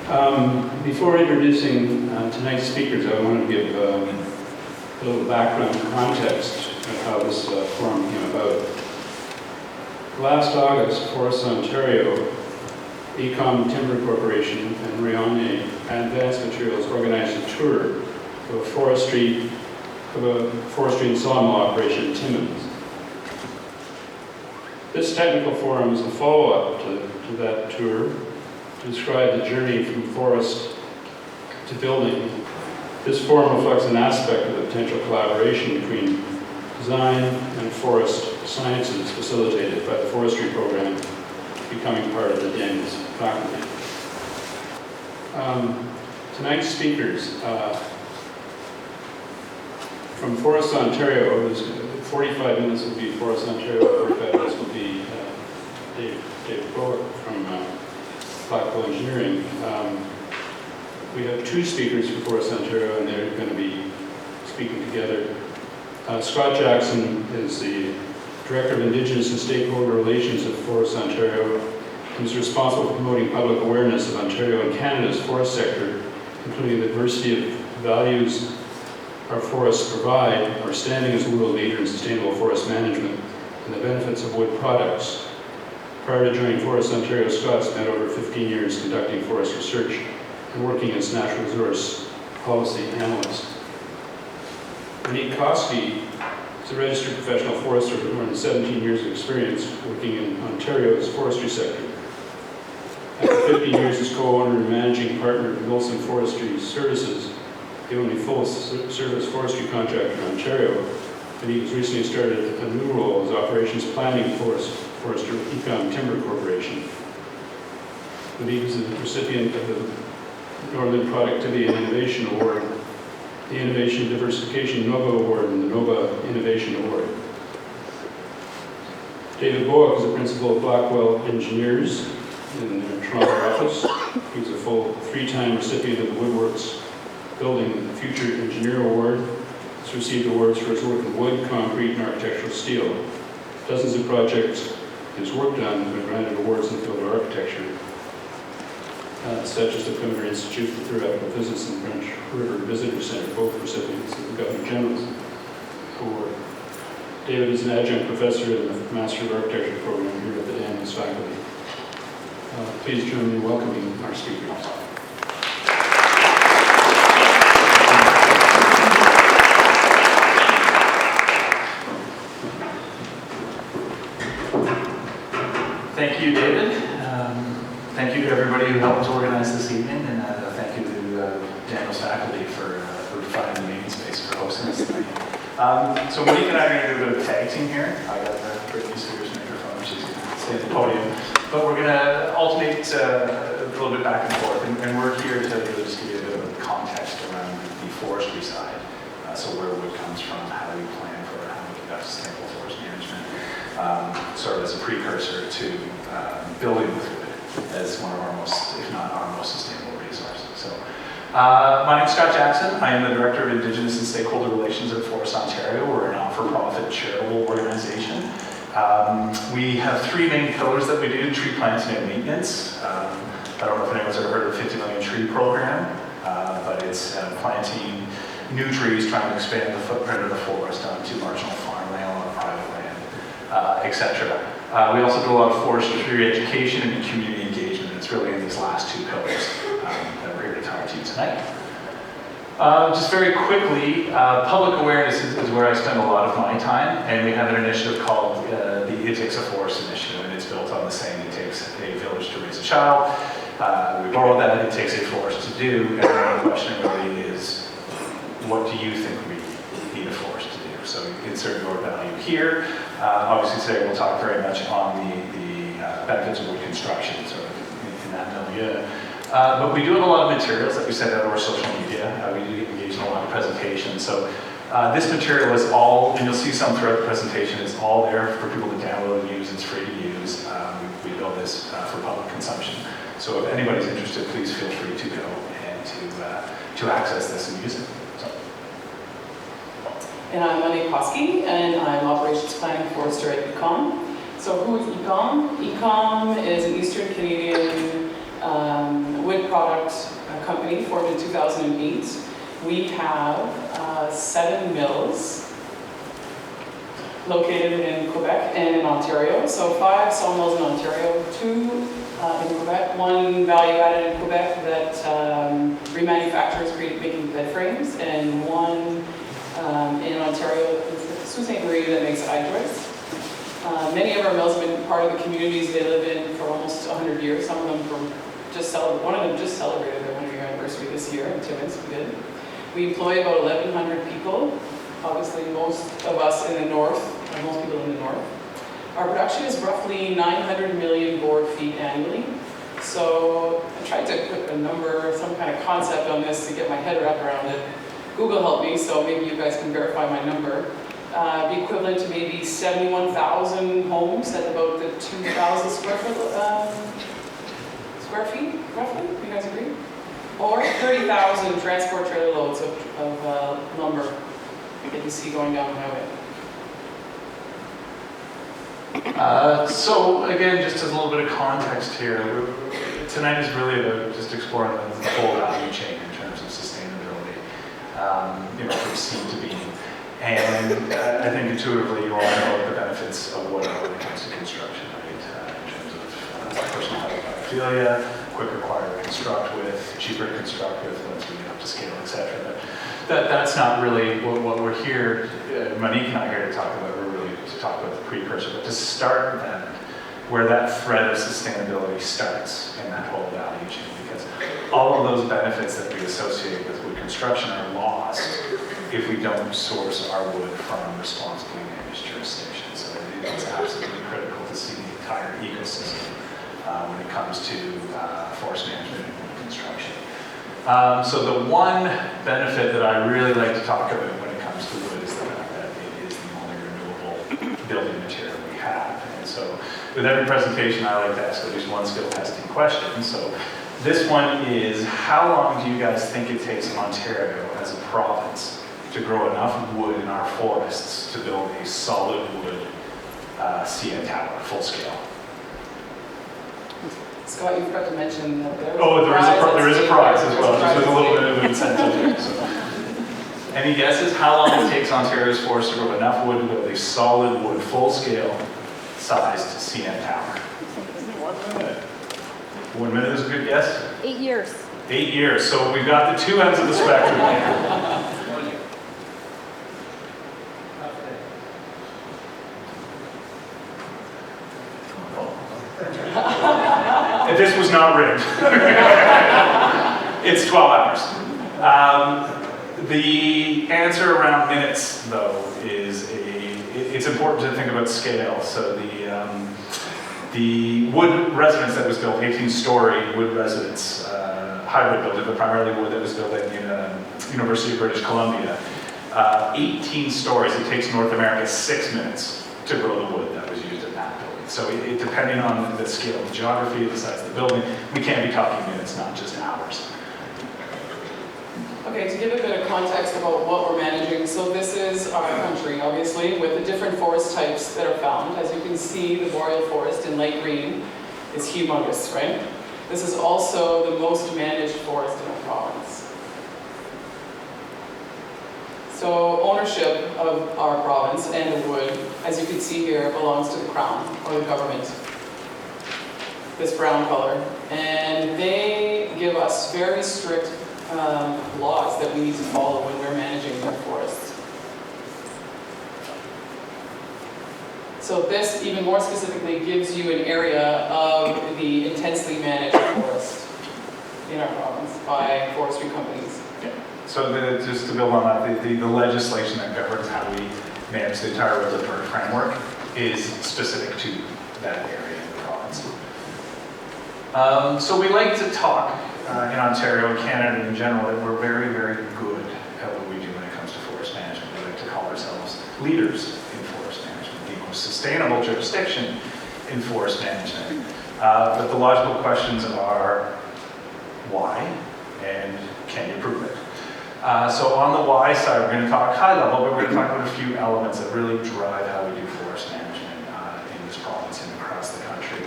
Before introducing tonight's speakers, I want to give a little background context of how this forum came about. Last August, Forests Ontario, EACOM Timber Corporation, and Rione Advanced Materials organized a tour of a forestry and sawmill operation in Timmins. This technical forum is a follow-up to that tour to describe the journey from forest to building. This forum reflects an aspect of the potential collaboration between design and forest sciences facilitated by the forestry program becoming part of the Daniels faculty. Tonight's speakers, from Forests Ontario, 45 minutes will be Forests Ontario, 45 minutes will be Dave Bowick from Blackwell Engineering. We have two speakers for Forests Ontario, and they're going to be speaking together. Scott Jackson is the Director of Indigenous and Stakeholder Relations at Forests Ontario, and is responsible for promoting public awareness of Ontario and Canada's forest sector, including the diversity of values our forests provide, our standing as a world leader in sustainable forest management, and the benefits of wood products. Prior to joining Forests Ontario, Scott spent over 15 years conducting forest research and working as natural resource policy analyst. Monique Koski is a registered professional forester with more than 17 years of experience working in Ontario's forestry sector. After 15 years as co-owner and managing partner of Wilson Forestry Services, the only full-service forestry contractor in Ontario, Monique has recently started a new role as operations planning forester with EACOM Timber Corporation. Monique is the recipient of the Northern Productivity and Innovation Award, the Innovation Diversification Nova Award, and the Nova Innovation Award. David Bowick is a principal of Blackwell Engineers in their Toronto office. He's a full 3-time recipient of the Woodworks Building the Future Engineer Award. He's received awards for his work in wood, concrete, and architectural steel. Dozens of projects he's worked on have been granted awards in the field of architecture, such as the Premier Institute for Theoretical Physics and French River Visitor Center, both recipients of the Governor General's Award. David is an adjunct professor in the Master of Architecture program here at the Daniels faculty. Please join me in welcoming our speakers. Thank you, David. Thank you to everybody who helped organize this evening, and thank you to Daniels faculty for finding the meeting space for hosting us tonight. So Monique and I are going to do a bit of a tag team here. I got Brittany Sears' microphone, she's going to stay at the podium. But we're going to alternate a little bit back and forth, and we're here to really just give you a bit of context around the forestry side. So where wood comes from, how we plan for how we conduct sustainable forest management, sort of as a precursor to building with wood as one of our most, if not our most sustainable resources. So, my name is Scott Jackson. I am the Director of Indigenous and Stakeholder Relations at Forests Ontario. We're a not-for-profit charitable organization. We have 3 main pillars that we do: tree planting and maintenance. I don't know if anyone's ever heard of the 50 Million Tree Program, but it's planting new trees, trying to expand the footprint of the forest onto marginal farmland on private land, etc. We also do a lot of forestry education and community engagement. It's really in these last 2 pillars that we're here to talk to you tonight. Just very quickly, public awareness is where I spend a lot of my time, and we have an initiative called the It Takes a Forest Initiative, and it's built on the saying, it takes a village to raise a child. We borrowed that, it takes a forest to do, and the question really is, what do you think we need a forest to do? So you can insert your value here. Obviously today we'll talk very much on the benefits of wood construction, sort of in that milieu. But we do have a lot of materials that we send out to our social media. We do engage in a lot of presentations. So this material is all, and you'll see some throughout the presentation, is all there for people to download and use. It's free to use. We build this for public consumption. So if anybody's interested, please feel free to go and to access this and use it. And I'm Monique Koski, and I'm Operations Planning Forester at EACOM. So who is EACOM? EACOM is an Eastern Canadian wood product company formed in 2008. We have 7 mills located in Quebec and in Ontario. So 5 sawmills in Ontario, 2 in Quebec, 1 value-added in Quebec that remanufactures making bed frames, and 1 in Ontario, Sault Ste. Marie, that makes eye joists. Many of our mills have been part of the communities they live in for almost 100 years. Some of them one of them just celebrated their 100-year anniversary this year in Timmins. We did. We employ about 1,100 people. Obviously, most of us in the north, or most people in the north. Our production is roughly 900 million board feet annually. So I tried to put a number, some kind of concept on this to get my head wrapped around it. Google helped me, so maybe you guys can verify my number. Be equivalent to maybe 71,000 homes at about the 2,000 square feet, roughly. You guys agree? Or 30,000 transport trailer loads of lumber that you see going down the highway. So again, just as a little bit of context here, tonight is really about just exploring the whole value chain in terms of sustainability, from seed to bean. And I think intuitively you all know the benefits of wood when it comes to construction, right? In terms of personal biophilia, quicker, quieter to construct with, cheaper to construct with once we get up to scale, etc. But that's not really what we're here, Monique and I are here to talk about. We're really to talk about the precursor, but to start then where that thread of sustainability starts in that whole value chain, because all of those benefits that we associate with wood construction are lost if we don't source our wood from responsibly managed jurisdictions. So it's absolutely critical to see the entire ecosystem when it comes to forest management and wood construction. So the one benefit that I really like to talk about when it comes to wood is the fact that it is the only renewable building material we have. And so with every presentation, I like to ask at least one skill testing question. So this one is, how long do you guys think it takes Ontario as a province to grow enough wood in our forests to build a solid wood CN tower, full scale? Scott, you forgot to mention that there is a prize as well, just with a little bit of an incentive here. So. Any guesses how long it takes Ontario's forests to grow enough wood to build a solid wood, full scale sized CN tower? 1 minute. 1 minute is a good guess? 8 years. 8 years. So we've got the two ends of the spectrum here. This was not rigged. It's 12 hours. The answer around minutes, though, is it's important to think about scale. So the wood residence that was built, 18-story wood residence, hybrid building, but primarily wood that was built at the University of British Columbia, 18 stories. It takes North America 6 minutes to grow the wood that was used in that building. So depending on the scale, the geography, the size of the building, we can be talking minutes, not just hours. Okay, to give a bit of context about what we're managing, so this is our country, obviously, with the different forest types that are found. As you can see, the boreal forest in light green is humongous, right? This is also the most managed forest in our province. So ownership of our province and the wood, as you can see here, belongs to the Crown, or the government, this brown color. And they give us very strict laws that we need to follow when we're managing their forests. So this, even more specifically, gives you an area of the intensely managed forest in our province by forestry companies. So just to build on that, the legislation that governs how we manage the entire regulatory framework is specific to that area in the province. So we like to talk in Ontario and Canada in general that we're very, very good at what we do when it comes to forest management. We like to call ourselves leaders in forest management, the most sustainable jurisdiction in forest management. But the logical questions are why and can you prove it? So on the why side, we're going to talk high level, but we're going to talk about a few elements that really drive how we do forest management in this province and across the country.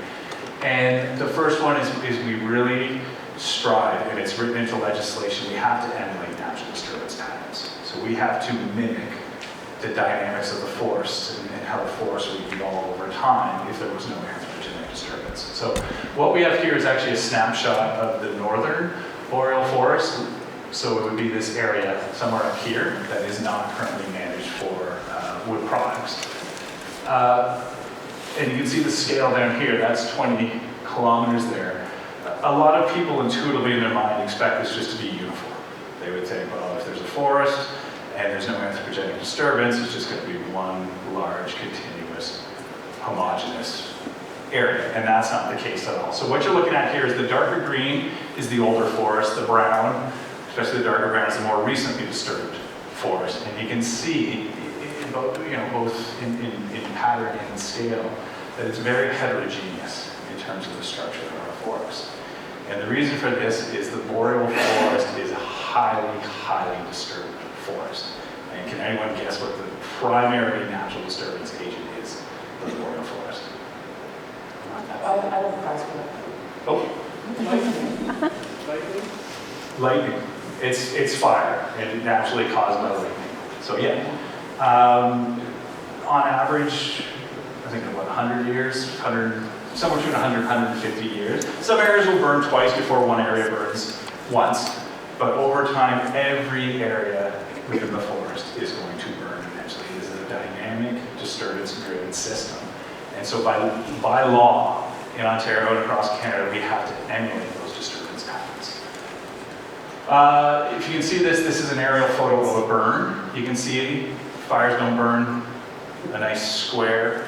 And the first one is we really strive, and it's written into legislation, we have to emulate natural disturbance patterns. So we have to mimic the dynamics of the forest and how the forest would evolve over time if there was no anthropogenic disturbance. So what we have here is actually a snapshot of the northern boreal forest. So it would be this area somewhere up here that is not currently managed for wood products. And you can see the scale down here, that's 20 kilometers there. A lot of people intuitively in their mind expect this just to be uniform. They would think, well, if there's a forest and there's no anthropogenic disturbance, it's just going to be one large, continuous, homogeneous area. And that's not the case at all. So what you're looking at here is the darker green is the older forest, the brown, especially the darker brown, is the more recently disturbed forest. And you can see, both in pattern and in scale, that it's very heterogeneous in terms of the structure of our forest. And the reason for this is the boreal forest is a highly, highly disturbed forest. And can anyone guess what the primary natural disturbance agent is for the boreal forest? I don't price for that. Oh, lightning. It's fire, and naturally caused by lightning. So yeah, on average, I think about 100 years, somewhere between 100 and 150 years. Some areas will burn twice before one area burns once, but over time, every area within the forest is going to burn eventually. It is a dynamic, disturbance-driven system. And so by law, in Ontario and across Canada, we have to emulate those disturbance patterns. If you can see this is an aerial photo of a burn. You can see fires don't burn a nice square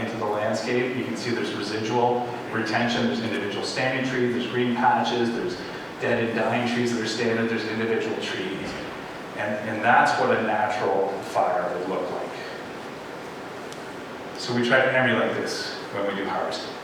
into the landscape. You can see there's residual retention, there's individual standing trees, there's green patches, there's dead and dying trees that are standing, there's individual trees. And that's what a natural fire would look like. So we try to emulate this when we do harvesting.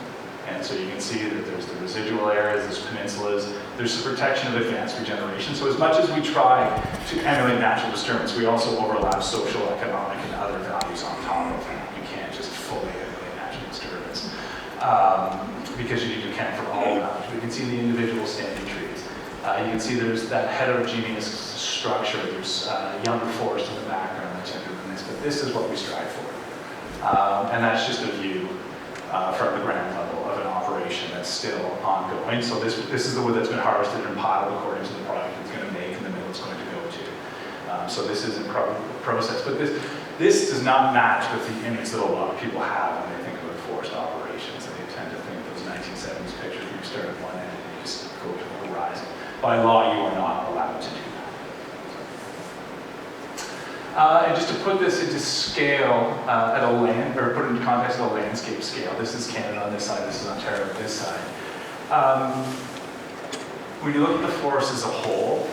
And so you can see that there's the residual areas, there's peninsulas, there's the protection of advanced regeneration. So as much as we try to emulate natural disturbance, we also overlap social, economic, and other values on top of that. You can't just fully emulate natural disturbance because you can for all values. You can see the individual standing trees. You can see there's that heterogeneous structure. There's young forest in the background that's younger than this, but this is what we strive for. And that's just a view from the ground level of an operation that's still ongoing. So this is the wood that's been harvested and piled according to the product it's going to make and the mill it's going to go to. So this is in process. But this does not match with the image that a lot of people have when they think about forest operations. And they tend to think those 1970s pictures where you start at one end and you just go to the horizon. By law, you are not allowed to do that. And just to put this into scale at a put it into context at a landscape scale, this is Canada on this side, this is Ontario on this side. When you look at the forest as a whole,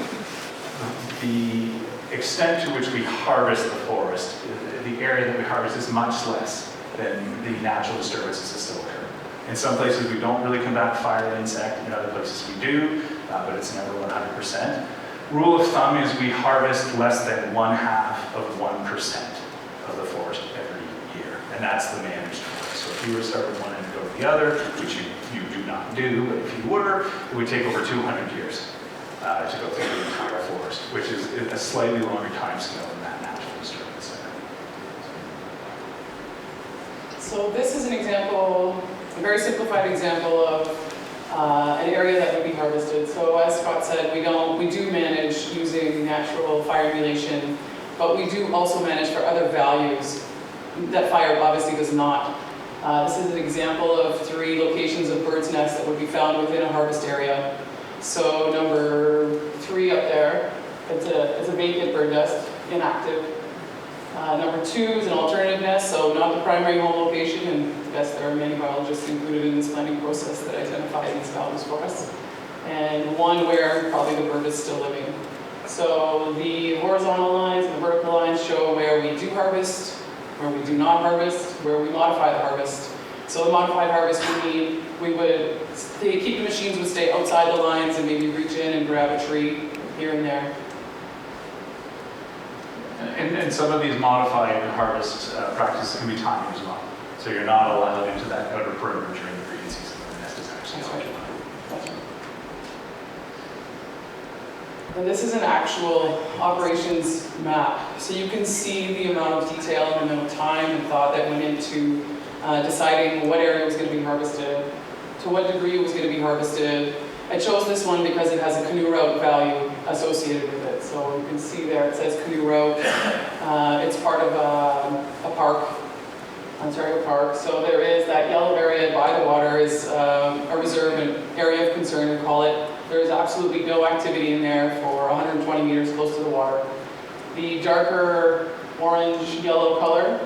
the extent to which we harvest the forest, the area that we harvest is much less than the natural disturbances that still occur. In some places we don't really combat fire and insect, in other places we do, but it's never 100%. Rule of thumb is we harvest less than 1/2 of 1% of the forest every year, and that's the managed forest. So if you were to start with one end and go to the other, which you do not do, but if you were, it would take over 200 years to go through the entire forest, which is a slightly longer time scale than that natural disturbance center. So this is an example, a very simplified example of an area that would be harvested. So as Scott said, we do manage using natural fire emulation, but we do also manage for other values that fire obviously does not. This is an example of 3 locations of birds' nests that would be found within a harvest area. So number 3 up there, it's a vacant bird nest, inactive. Number 2 is an alternative nest, so not the primary home location, and yes, there are many biologists included in this planning process that identify these values for us. And 1 where probably the bird is still living. So the horizontal lines and the vertical lines show where we do harvest, where we do not harvest, where we modify the harvest. So the modified harvest would mean the machines would stay outside the lines and maybe reach in and grab a tree here and there. And some of these modified harvest practices can be timed as well. So you're not allowed into that outer perimeter during the breeding season when the nest is actually occupied. And this is an actual operations map. So you can see the amount of detail and the amount of time and thought that went into deciding what area was going to be harvested, to what degree it was going to be harvested. I chose this one because it has a canoe route value associated with it. So you can see there it says canoe route. It's part of a park, Ontario Park. So there is that yellow area by the water is a reserve, an area of concern, we call it. There is absolutely no activity in there for 120 meters close to the water. The darker orange, yellow color,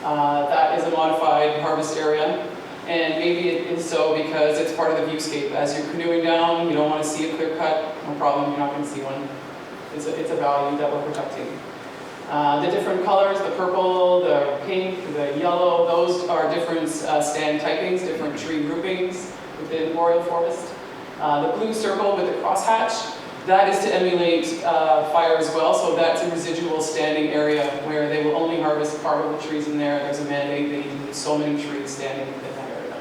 that is a modified harvest area. And maybe it is so because it's part of the viewscape. As you're canoeing down, you don't want to see a clear cut, no problem, you're not going to see one. It's a value that we're protecting. The different colors, the purple, the pink, the yellow, those are different stand typings, different tree groupings within boreal forest. The blue circle with the crosshatch, that is to emulate fire as well, so that's a residual standing area where they will only harvest part of the trees in there. There's a mandate, they need so many trees standing within that area.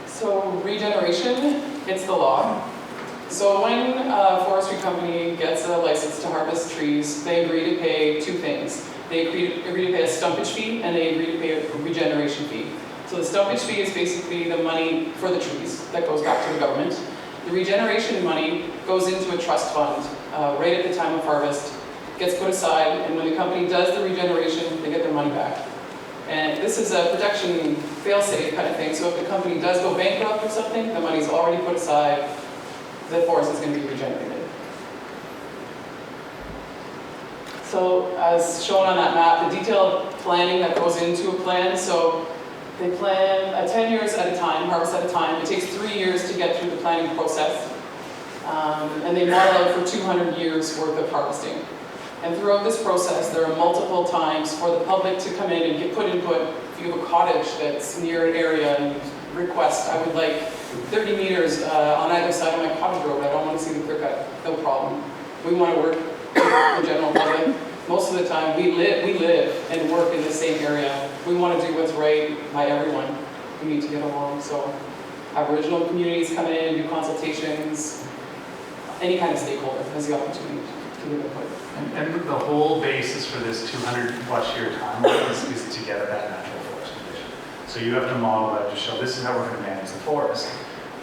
So regeneration, it's the law. So when a forestry company gets a license to harvest trees, they agree to pay two things. They agree to pay a stumpage fee and they agree to pay a regeneration fee. So the stumpage fee is basically the money for the trees that goes back to the government. The regeneration money goes into a trust fund right at the time of harvest, gets put aside, and when the company does the regeneration, they get their money back. And this is a protection fail-safe kind of thing, so if the company does go bankrupt or something, the money's already put aside, the forest is going to be regenerated. So as shown on that map, the detailed planning that goes into a plan, so they plan 10 years at a time, harvest at a time. It takes 3 years to get through the planning process. And they model out for 200 years worth of harvesting. And throughout this process, there are multiple times for the public to come in and put input. If you have a cottage that's near an area and you request, I would like 30 meters on either side of my cottage road. I don't want to see the clear cut. No problem. We want to work with the general public. Most of the time, we live and work in the same area. We want to do what's right by everyone. We need to get along. So Aboriginal communities come in, do consultations. Any kind of stakeholder has the opportunity to give input. And the whole basis for this 200+ year timeline is to get at that natural forest condition. So you have to model that to show this is how we're going to manage the forest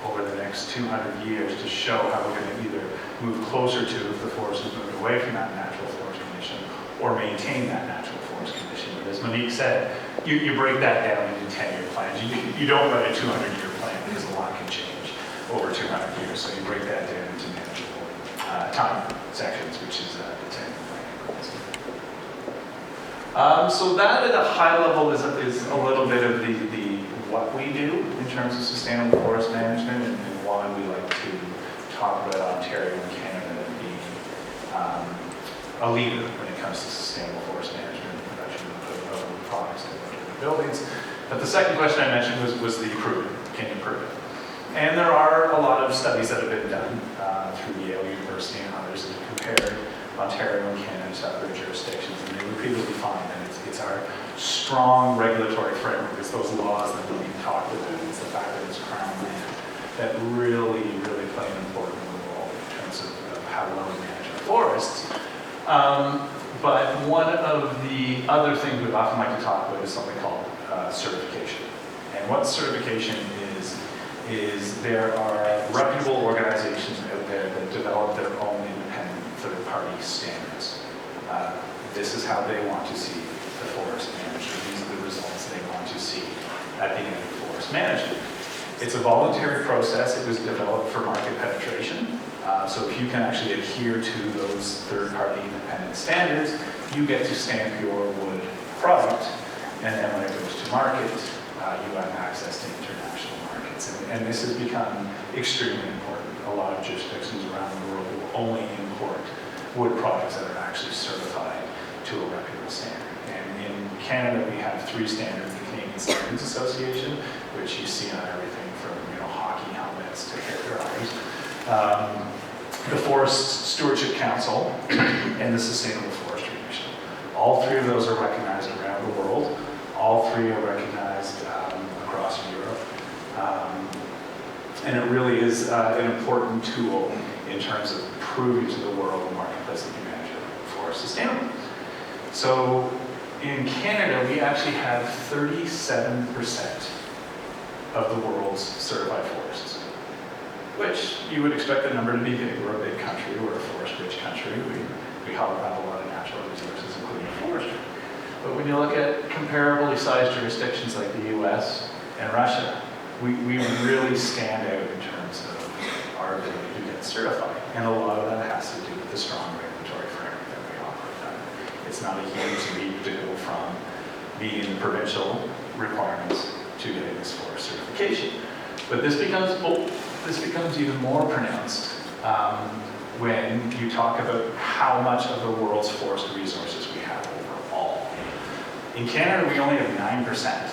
over the next 200 years to show how we're going to either move closer to if the forest is moving away from that natural forest condition or maintain that natural forest condition. But as Monique said, you break that down into 10-year plans. You don't write a 200-year plan because a lot can change over 200 years. So you break that down into manageable time sections, which is the 10-year plan. So that at a high level is a little bit of the what we do in terms of sustainable forest management and why we like to talk about Ontario and Canada being a leader when it comes to sustainable forest management and production of products and buildings. But the second question I mentioned was the improve it. Can you improve it? And there are a lot of studies that have been done through Yale University and others that have compared Ontario and Canada to other jurisdictions, and they repeatedly find that it's our strong regulatory framework, it's those laws that we talked about, it's the fact that it's Crown land that really, really play an important role in terms of how well we manage our forests. But one of the other things we often like to talk about is something called certification. And what certification is there are reputable organizations out there that develop their own independent third-party standards. This is how they want to see the forest managed. These are the results they want to see at the end of forest management. It's a voluntary process. It was developed for market penetration. So if you can actually adhere to those third-party independent standards, you get to stamp your wood product, and then when it goes to market, you have access to international markets. And this has become extremely important. A lot of jurisdictions around the world will only import wood products that are actually certified to a reputable standard. And in Canada, we have 3 standards: the Canadian Standards Association, which you see on everything from hockey helmets to hair dryers, the Forest Stewardship Council, and the Sustainable Forestry Commission. All 3 of those are recognized around the world. All 3 are recognized across Europe. And it really is an important tool in terms of proving to the world the marketplace that you manage for sustainable. So in Canada, we actually have 37% of the world's certified forests, which you would expect the number to be big. We're a big country, we're a forest-rich country. We have a lot of natural resources, including forestry. But when you look at comparably sized jurisdictions like the US and Russia, we really stand out in terms of our ability to get certified. And a lot of that has to do with the strong regulatory framework that we operate under. It's not a huge leap to go from meeting the provincial requirements to getting this forest certification. But this becomes even more pronounced when you talk about how much of the world's forest resources we have overall. In Canada, we only have 9%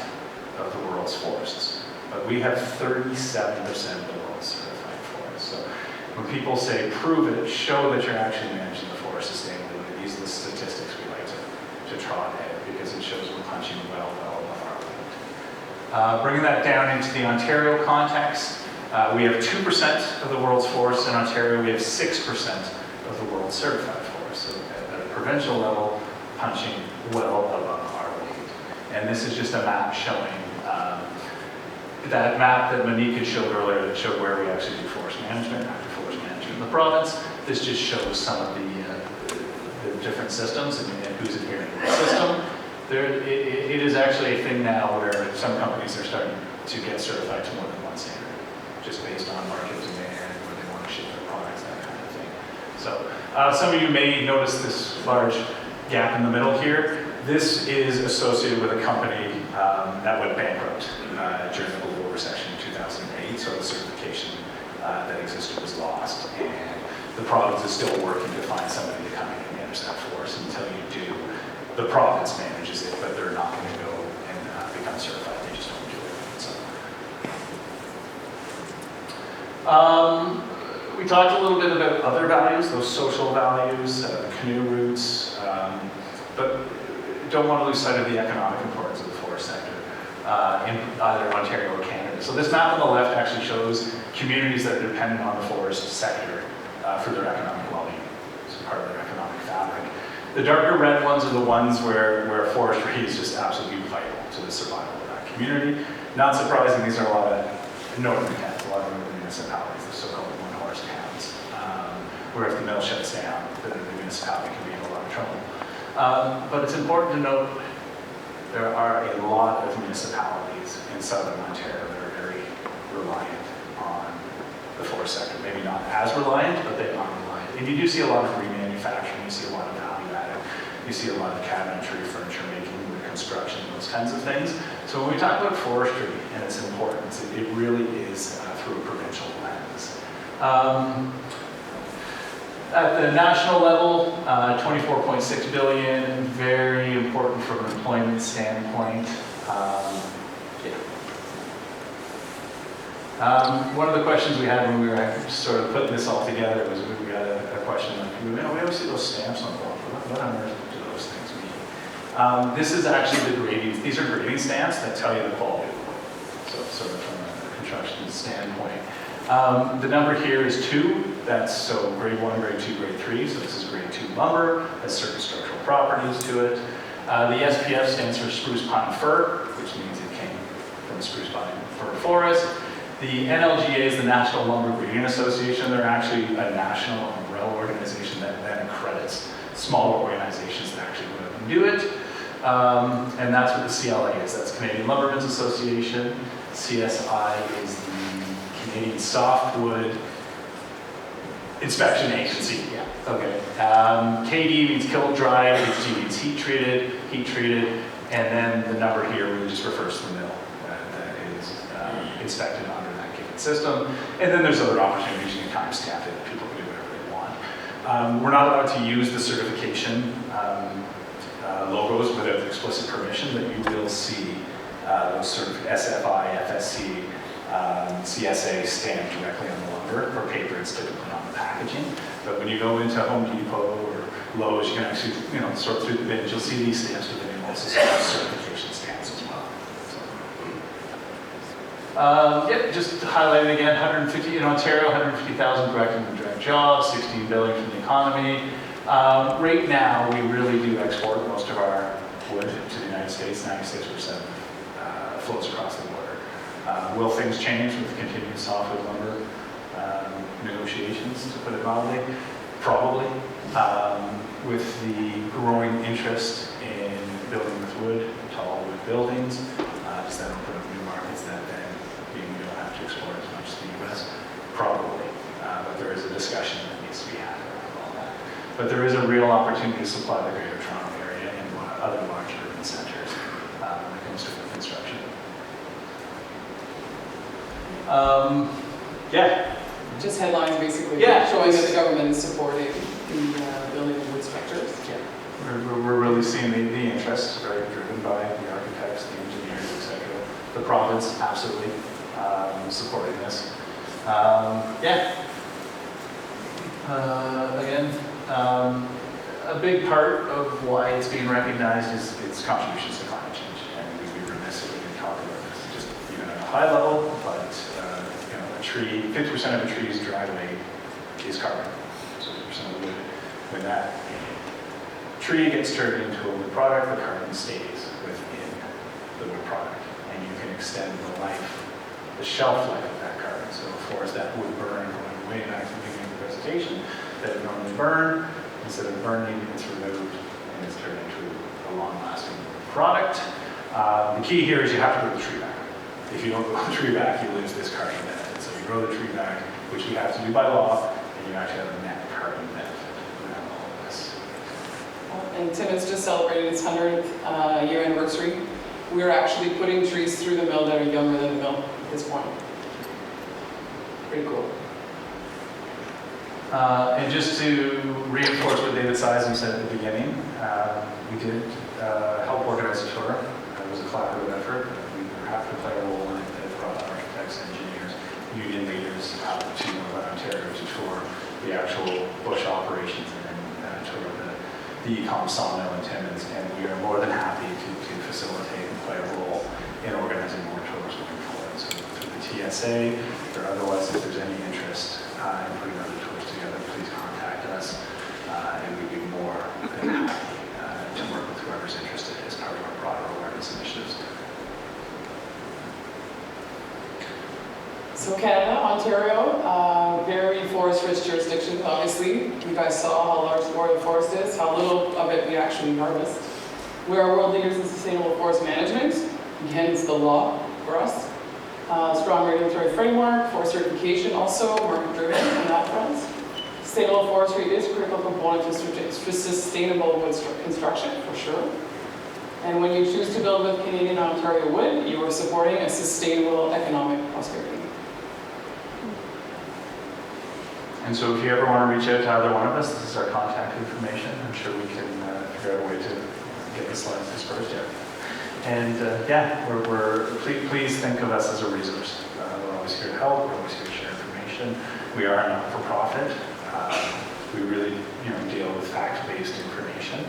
of the world's forests, but we have 37% of the world's certified forests. So when people say, prove it, show that you're actually managing the forest sustainably, these are the statistics we like to trot ahead because it shows we're punching well above our limit. Bringing that down into the Ontario context, we have 2% of the world's forests in Ontario. We have 6% of the world's certified forests. So at a provincial level, punching well above our weight. And this is just a map showing that map that Monique had showed earlier that showed where we actually do forest management, active forest management in the province. This just shows some of the different systems and who's adhering to the system. It is actually a thing now where some companies are starting to get certified to more than one standard, just based on market demand, where they want to ship their products, that kind of thing. So some of you may notice this large gap in the middle here. This is associated with a company that went bankrupt during the global recession in 2008, so the certification that existed was lost. And the province is still working to find somebody to come in and manage that for us. Until you do, the province manages it, but they're not going to go and become certified. They just don't do it. So. We talked a little bit about other values, those social values, canoe routes, but don't want to lose sight of the economic importance of the forest sector in either Ontario or Canada. So this map on the left actually shows communities that are dependent on the forest sector for their economic well-being. It's part of their economic fabric. The darker red ones are the ones where forestry is just absolutely vital to the survival of that community. Not surprising, these are a lot of northern towns, a lot of northern municipalities, the so-called one-horse towns, where if the mill shuts down, the municipality can be in a lot of trouble. But it's important to note there are a lot of municipalities in southern Ontario that are very reliant on the forest sector. Maybe not as reliant, but they are reliant. And you do see a lot of remanufacturing, you see a lot of value added, you see a lot of cabinetry, furniture making, wood construction, those kinds of things. So when we talk about forestry and its importance, it really is through a provincial lens. At the national level, 24.6 billion, very important from an employment standpoint. One of the questions we had when we were sort of putting this all together was we got a question like, we always see those stamps on the wall. What on earth do those things mean? This is actually the grading. These are grading stamps that tell you the quality of the wood. So sort of from a construction standpoint. The number here is 2. That's so grade 1, grade 2, grade 3. So this is grade 2 lumber. Has certain structural properties to it. The SPF stands for spruce pine fir, which means it came from a spruce pine fir forest. The NLGA is the National Lumber Grading Association. They're actually a national umbrella organization that then accredits smaller organizations that actually go out and do it. And that's what the CLA is. That's Canadian Lumbermen's Association. CSI is the Canadian Softwood Inspection Agency. Yeah. Okay. KD means kiln dried. HG means heat treated. And then the number here really just refers to the mill that is inspected under that given system. And then there's other opportunities. You can timestamp it. People can do whatever they want. We're not allowed to use the certification logos without explicit permission, but you will see those sort of SFI, FSC, CSA stamped directly on the lumber. For paper, it's typically on the packaging. But when you go into Home Depot or Lowe's, you can actually sort through the bins. You'll see these stamps with the also certification stamps as well. Yep, just highlighting again, 150 in Ontario, 150,000 direct and indirect jobs, 16 billion from the economy. Right now, we really do export most of our wood to the United States. 96% flows across the border. Will things change with the continued softwood lumber negotiations, to put it mildly? Probably. With the growing interest in building with wood, tall wood buildings, does that open up new markets that then we don't have to export as much to the U.S.? Probably. But there is a discussion that needs to be had around all that. But there is a real opportunity to supply the Greater Toronto area and other large urban centers when it comes to wood construction. Yeah. Just headlines basically, Yeah. showing that the government is supporting the building of wood structures. Yeah. We're really seeing the interest, right, driven by the architects, the engineers, etc. The province absolutely supporting this. Yeah. Again, a big part of why it's being recognized is its contributions to climate change, and we'd be remiss if we didn't talk about this just even at a high level. But you know, a tree, 50% of a tree's driveway is carbon. So 50% of the wood, when that tree gets turned into a wood product, the carbon stays within the wood product, and you can extend the life, the shelf life of that carbon. So a forest that would burn, going way back to the beginning of the presentation, that would normally burn, instead of burning, it's removed and it's turned into a long-lasting product. The key here is you have to grow the tree back. If you don't grow the tree back, you lose this carbon benefit. So you grow the tree back, which we have to do by law, and you actually have a net carbon benefit around all of this. And Timmins just celebrated its 100th year anniversary. We're actually putting trees through the mill that are younger than the mill at this point. Pretty cool. And just to reinforce what David Seisman said at the beginning, we did help organize a tour. It was a collaborative effort. We have to play a role in it. It brought architects, engineers, union leaders out to Northern Ontario to tour the actual bush operations and then tour the EACOM sawmill in Timmins. And we are more than happy to facilitate and play a role in organizing more tours moving forward. So through the TSA or otherwise, if there's any interest in putting other tours together, please contact us, and we'd be more than happy to work with whoever's interested as part of our broader awareness initiatives. So Canada, Ontario, very forest-rich jurisdiction, obviously. You guys saw how large the forest is, how little of it we actually harvest. We are world leaders in sustainable forest management, hence the law for us. Strong regulatory framework, forest certification also, market-driven on that front. Sustainable forestry is a critical component to sustainable wood construction, for sure. And when you choose to build with Canadian Ontario wood, you are supporting a sustainable economic prosperity. And so if you ever want to reach out to either one of us, this is our contact information. I'm sure we can figure out a way to get the slides dispersed here. And yeah, please think of us as a resource. We're always here to help. We're always here to share information. We are a not-for-profit. We really, deal with fact-based information.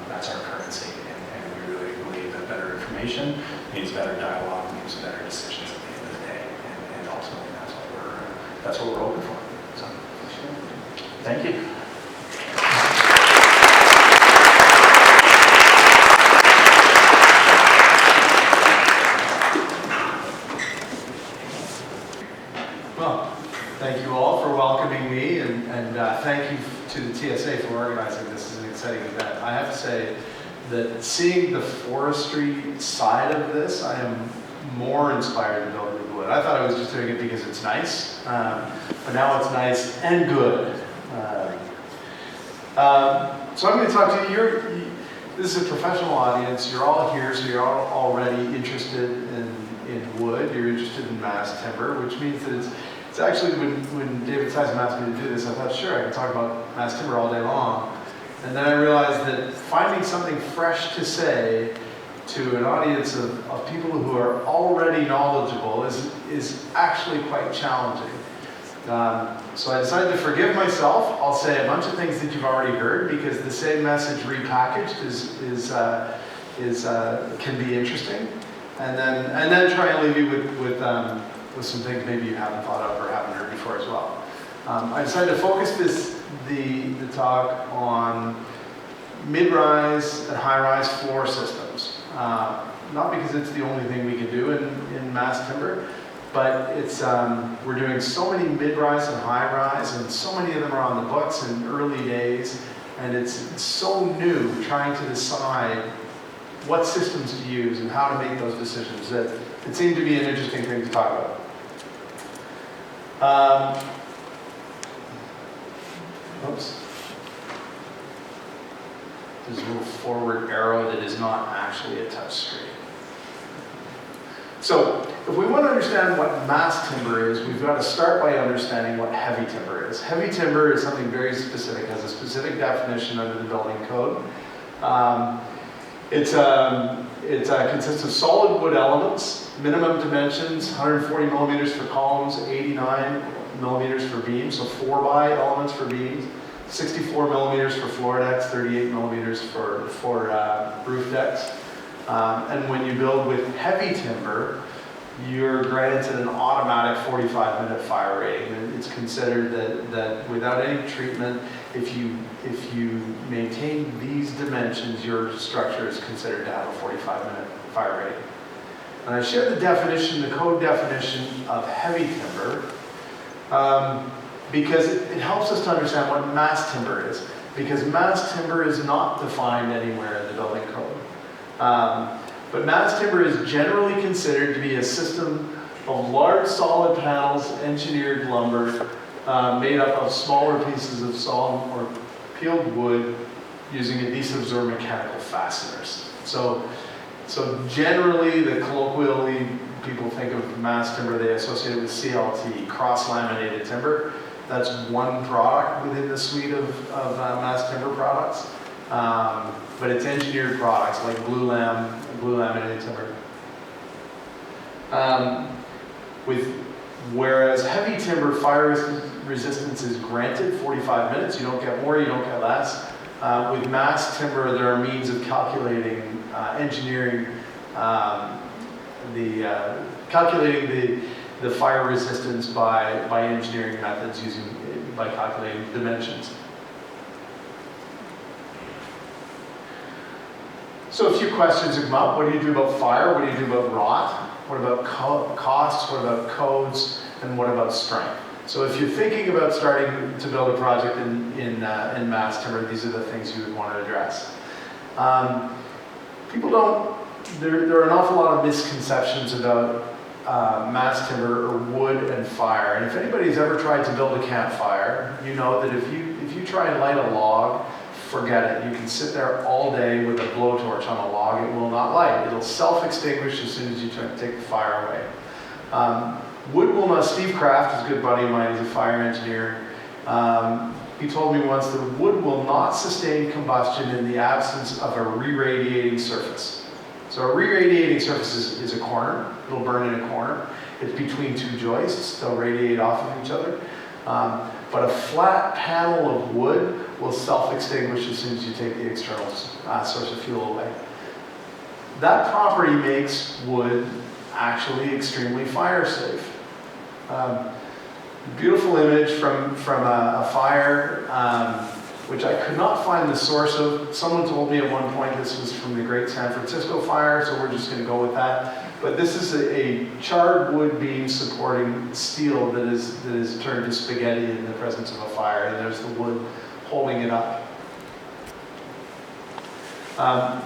That's our currency, and we really believe that better information means better dialogue, means better decisions at the end of the day. And ultimately, that's what we're open for. So, thank you. Well, thank you all for welcoming me, and thank you to the TSA for organizing this. Is an exciting event. I have to say that seeing the forestry side of this, I am more inspired to build with wood. I thought I was just doing it because it's nice, but now it's nice and good. So I'm going to talk to you. This is a professional audience. You're all here, so you're all already interested in wood. You're interested in mass timber, which means that it's actually, when David Seisman asked me to do this, I thought, sure, I can talk about mass timber all day long. And then I realized that finding something fresh to say to an audience of people who are already knowledgeable is actually quite challenging. So I decided to forgive myself. I'll say a bunch of things that you've already heard, because the same message repackaged can be interesting. and then try and leave you with some things maybe you haven't thought of or haven't heard before as well. I decided to focus the talk on mid-rise and high-rise floor systems. Not because it's the only thing we can do in mass timber, but it's we're doing so many mid-rise and high-rise, and so many of them are on the books in early days, and it's so new trying to decide what systems to use and how to make those decisions that it seemed to be an interesting thing to talk about. Oops. There's a little forward arrow that is not actually a touch screen. So, if we want to understand what mass timber is, we've got to start by understanding what heavy timber is. Heavy timber is something very specific, has a specific definition under the building code. It consists of solid wood elements, minimum dimensions, 140 millimeters for columns, 89 millimeters for beams, so 4x elements for beams, 64 millimeters for floor decks, 38 millimeters for roof decks. And when you build with heavy timber, you're granted an automatic 45-minute fire rating. It's considered that without any treatment, if you maintain these dimensions, your structure is considered to have a 45-minute fire rating. And I share the definition, the code definition of heavy timber, because it helps us to understand what mass timber is. Because mass timber is not defined anywhere in the building code. But mass timber is generally considered to be a system of large solid panels, engineered lumber, made up of smaller pieces of sawn or peeled wood using adhesives or mechanical fasteners. So generally, colloquially, people think of mass timber, they associate it with CLT, cross-laminated timber. That's one product within the suite of mass timber products. But it's engineered products like blue laminated timber. Whereas heavy timber fire resistance is granted 45 minutes. You don't get more, you don't get less. With mass timber, there are means of calculating, calculating the fire resistance by engineering methods by calculating dimensions. So a few questions have come up. What do you do about fire? What do you do about rot? What about costs? What about codes? And what about strength? So if you're thinking about starting to build a project in mass timber, these are the things you would want to address. There are an awful lot of misconceptions about mass timber or wood and fire. And if anybody's ever tried to build a campfire, you know that if you try and light a log, forget it. You can sit there all day with a blowtorch on a log. It will not light. It'll self-extinguish as soon as you try to take the fire away. Wood will not. Steve Kraft is a good buddy of mine. He's a fire engineer. He told me once that wood will not sustain combustion in the absence of a re-radiating surface. So a re-radiating surface is a corner. It'll burn in a corner. It's between two joists. They'll radiate off of each other. But a flat panel of wood will self-extinguish as soon as you take the external source of fuel away. That property makes wood actually extremely fire safe. Beautiful image from a fire, which I could not find the source of. Someone told me at one point this was from the Great San Francisco Fire, so we're just going to go with that. But this is a charred wood beam supporting steel that is turned to spaghetti in the presence of a fire, and there's the wood holding it up.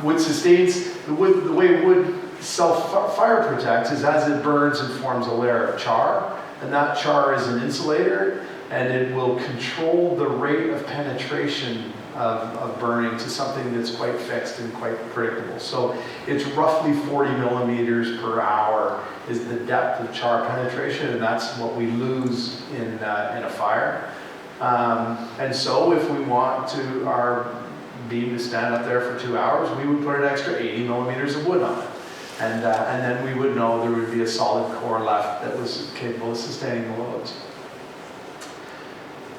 Wood sustains, the way wood self-fire protects is as it burns and forms a layer of char, and that char is an insulator, and it will control the rate of penetration of burning to something that's quite fixed and quite predictable. So it's roughly 40 millimeters per hour is the depth of char penetration, and that's what we lose in a fire. And so if we want our beam to stand up there for 2 hours, we would put an extra 80 millimeters of wood on it. And then we would know there would be a solid core left that was capable of sustaining the loads.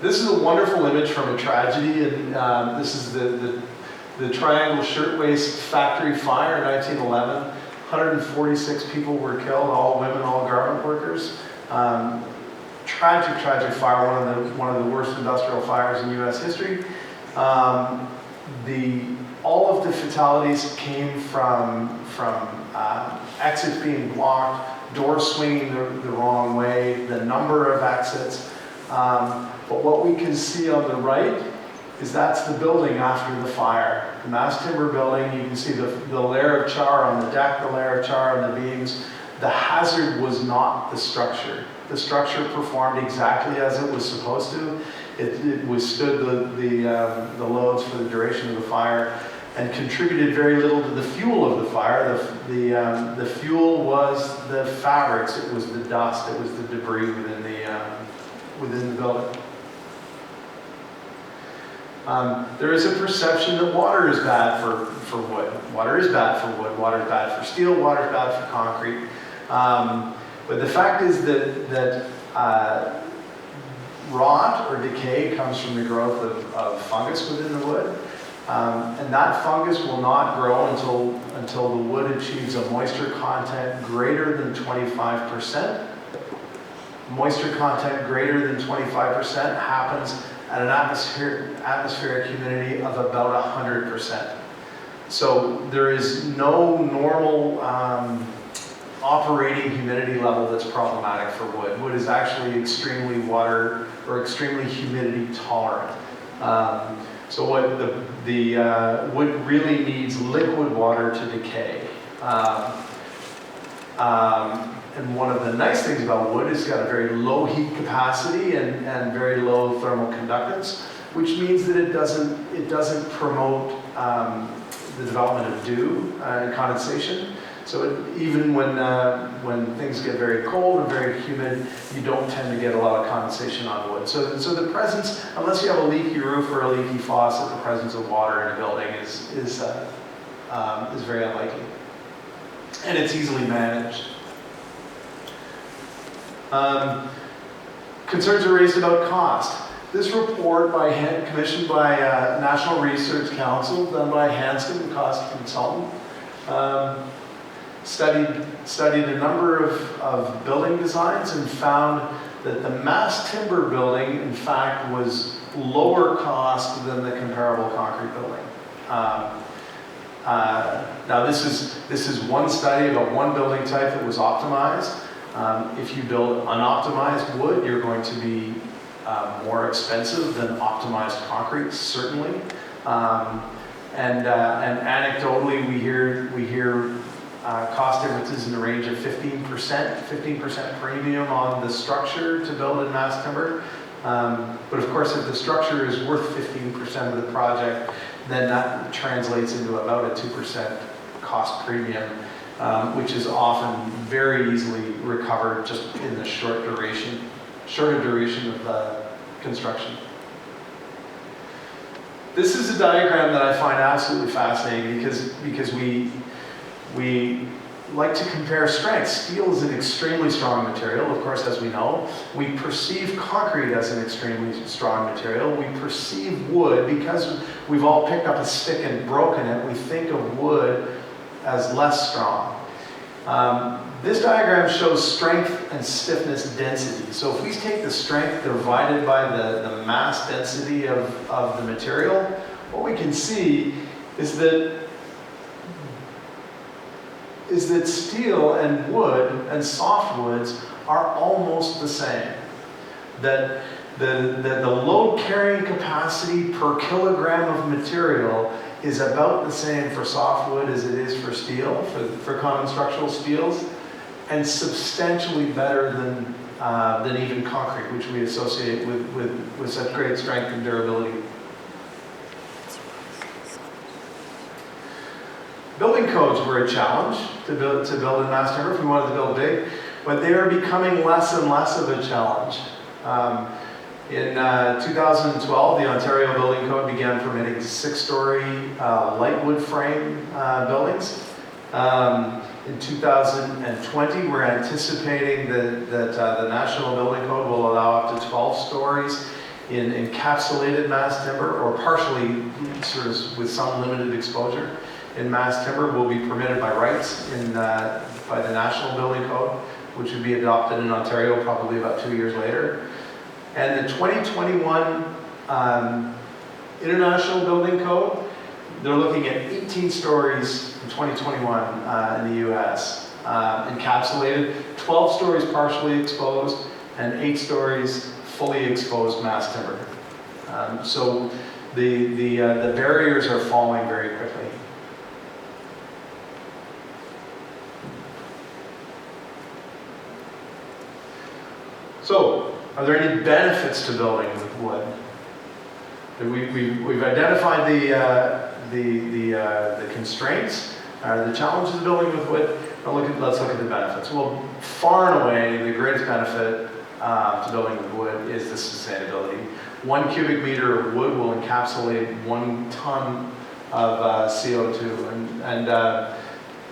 This is a wonderful image from a tragedy, and this is the Triangle Shirtwaist Factory Fire in 1911. 146 people were killed, all women, all garment workers. Tragic fire, one of the worst industrial fires in U.S. history. All of the fatalities came from exits being blocked, doors swinging the wrong way, the number of exits. But what we can see on the right is that's the building after the fire. The mass timber building, you can see the layer of char on the deck, the layer of char on the beams. The hazard was not the structure. The structure performed exactly as it was supposed to. It withstood the loads for the duration of the fire and contributed very little to the fuel of the fire. The fuel was the fabrics, it was the dust, it was the debris within the building. There is a perception that water is bad for wood. Water is bad for wood, water is bad for steel, water is bad for concrete. But the fact is that rot or decay comes from the growth of fungus within the wood. And that fungus will not grow until the wood achieves a moisture content greater than 25%. Moisture content greater than 25% happens at an atmospheric humidity of about 100%. So there is no normal operating humidity level that's problematic for wood. Wood is actually extremely water or extremely humidity tolerant. So what the wood really needs liquid water to decay. And one of the nice things about wood is it's got a very low heat capacity and very low thermal conductance, which means that it doesn't promote the development of dew and condensation. So even when things get very cold and very humid, you don't tend to get a lot of condensation on wood. So the presence, unless you have a leaky roof or a leaky faucet, the presence of water in a building is very unlikely, and it's easily managed. Concerns are raised about cost. This report commissioned by National Research Council, done by Hanscom and Koski Consultant, studied a number of building designs and found that the mass timber building, in fact, was lower cost than the comparable concrete building. Now this is one study about one building type that was optimized. If you build unoptimized wood, you're going to be more expensive than optimized concrete, certainly. And anecdotally, we hear cost differences in the range of 15% premium on the structure to build in mass timber. But of course, if the structure is worth 15% of the project, then that translates into about a 2% cost premium, which is often very easily recovered just in the shorter duration of the construction. This is a diagram that I find absolutely fascinating because we like to compare strengths. Steel is an extremely strong material, of course, as we know. We perceive concrete as an extremely strong material. We perceive wood, because we've all picked up a stick and broken it, we think of wood as less strong. This diagram shows strength and stiffness density. So if we take the strength divided by the mass density of the material, what we can see is that steel and wood and softwoods are almost the same. That the load carrying capacity per kilogram of material is about the same for softwood as it is for steel, for common structural steels, and substantially better than even concrete, which we associate with such great strength and durability. Building codes were a challenge to build in mass timber if we wanted to build big, but they are becoming less and less of a challenge. In 2012, the Ontario Building Code began permitting 6-story light wood frame buildings. In 2020, we're anticipating that the National Building Code will allow up to 12 stories in encapsulated mass timber, or partially, sort of with some limited exposure. in mass timber will be permitted by rights by the National Building Code, which would be adopted in Ontario probably about 2 years later. And the 2021 International Building Code, they're looking at 18 stories in 2021 in the US, encapsulated, 12 stories partially exposed, and 8 stories fully exposed mass timber. So the barriers are falling very quickly. So, are there any benefits to building with wood? We've identified the constraints, the challenges of building with wood. Let's look at the benefits. Well, far and away, the greatest benefit to building with wood is the sustainability. 1 cubic meter of wood will encapsulate 1 ton of CO2. And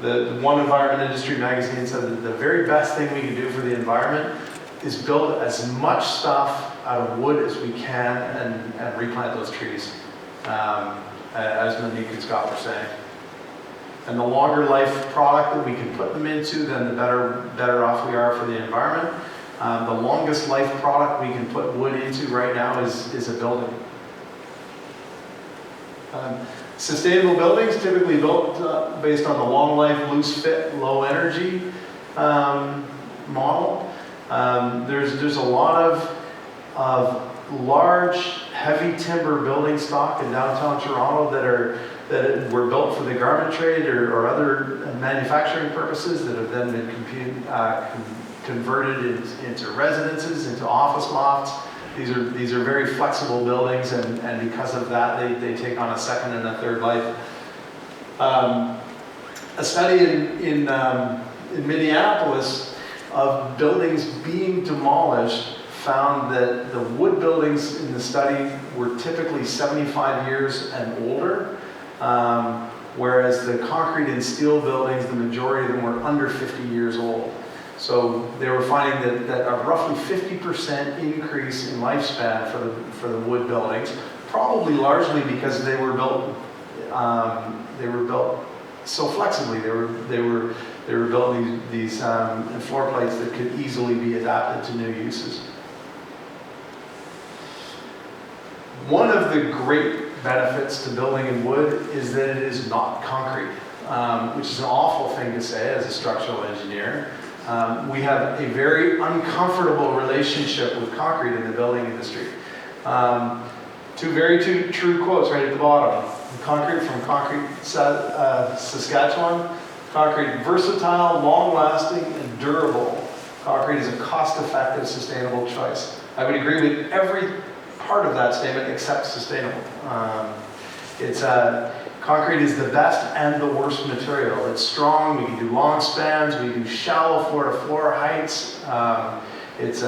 the One Environment Industry magazine said that the very best thing we can do for the environment is build as much stuff out of wood as we can and replant those trees, as Monique and Scott were saying. And the longer life product that we can put them into, then the better off we are for the environment. The longest life product we can put wood into right now is a building. Sustainable buildings typically built based on the long life, loose fit, low energy model. There's a lot of large, heavy timber building stock in downtown Toronto that were built for the garment trade or other manufacturing purposes that have then been converted into residences, into office lofts. These are very flexible buildings, and because of that, they take on a second and a third life. A study in Minneapolis of buildings being demolished found that the wood buildings in the study were typically 75 years and older, whereas the concrete and steel buildings, the majority of them were under 50 years old. So they were finding that a roughly 50% increase in lifespan for the wood buildings, probably largely because they were built so flexibly. They were building these floor plates that could easily be adapted to new uses. One of the great benefits to building in wood is that it is not concrete, which is an awful thing to say as a structural engineer. We have a very uncomfortable relationship with concrete in the building industry. Two true quotes right at the bottom. Concrete from Concrete Saskatchewan. Concrete, versatile, long-lasting, and durable. Concrete is a cost-effective, sustainable choice. I would agree with every part of that statement except sustainable. Concrete is the best and the worst material. It's strong, we can do long spans, we do shallow floor-to-floor heights. It's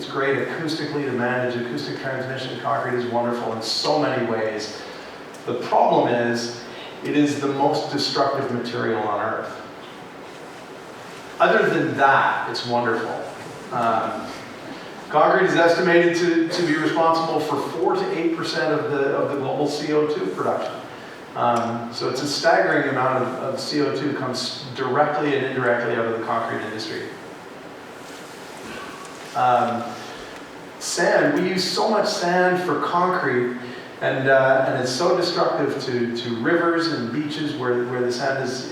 great acoustically to manage acoustic transmission. Concrete is wonderful in so many ways. The problem is, it is the most destructive material on Earth. Other than that, it's wonderful. Concrete is estimated to be responsible for 4 to 8% of the global CO2 production. So it's a staggering amount of CO2 comes directly and indirectly out of the concrete industry. Sand, we use so much sand for concrete, and it's so destructive to rivers and beaches where the sand is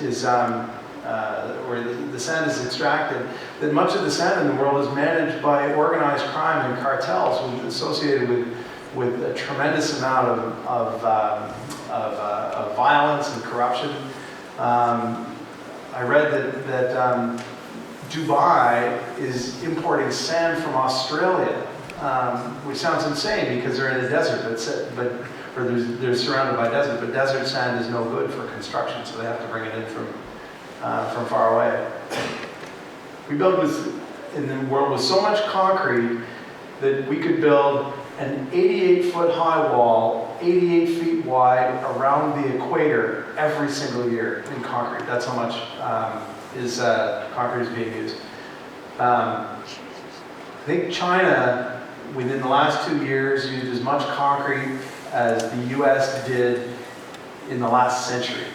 extracted, that much of the sand in the world is managed by organized crime and cartels associated with a tremendous amount of violence and corruption. I read that Dubai is importing sand from Australia, which sounds insane because they're in a desert, or they're surrounded by desert, but desert sand is no good for construction, so they have to bring it in from far away. We build in the world with so much concrete that we could build an 88-foot high wall, 88 feet wide around the equator every single year in concrete. That's how much concrete is being used. I think China, within the last 2 years, used as much concrete as the US did in the last century.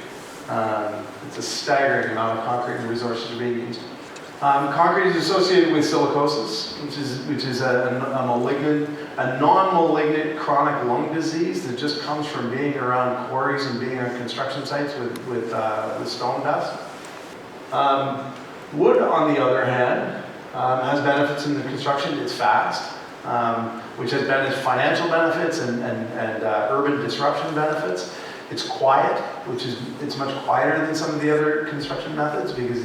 It's a staggering amount of concrete and resources being used. Concrete is associated with silicosis, which is a non-malignant chronic lung disease that just comes from being around quarries and being on construction sites with stone dust. Wood, on the other hand, has benefits in the construction. It's fast, which has financial benefits and urban disruption benefits. It's quiet, it's much quieter than some of the other construction methods because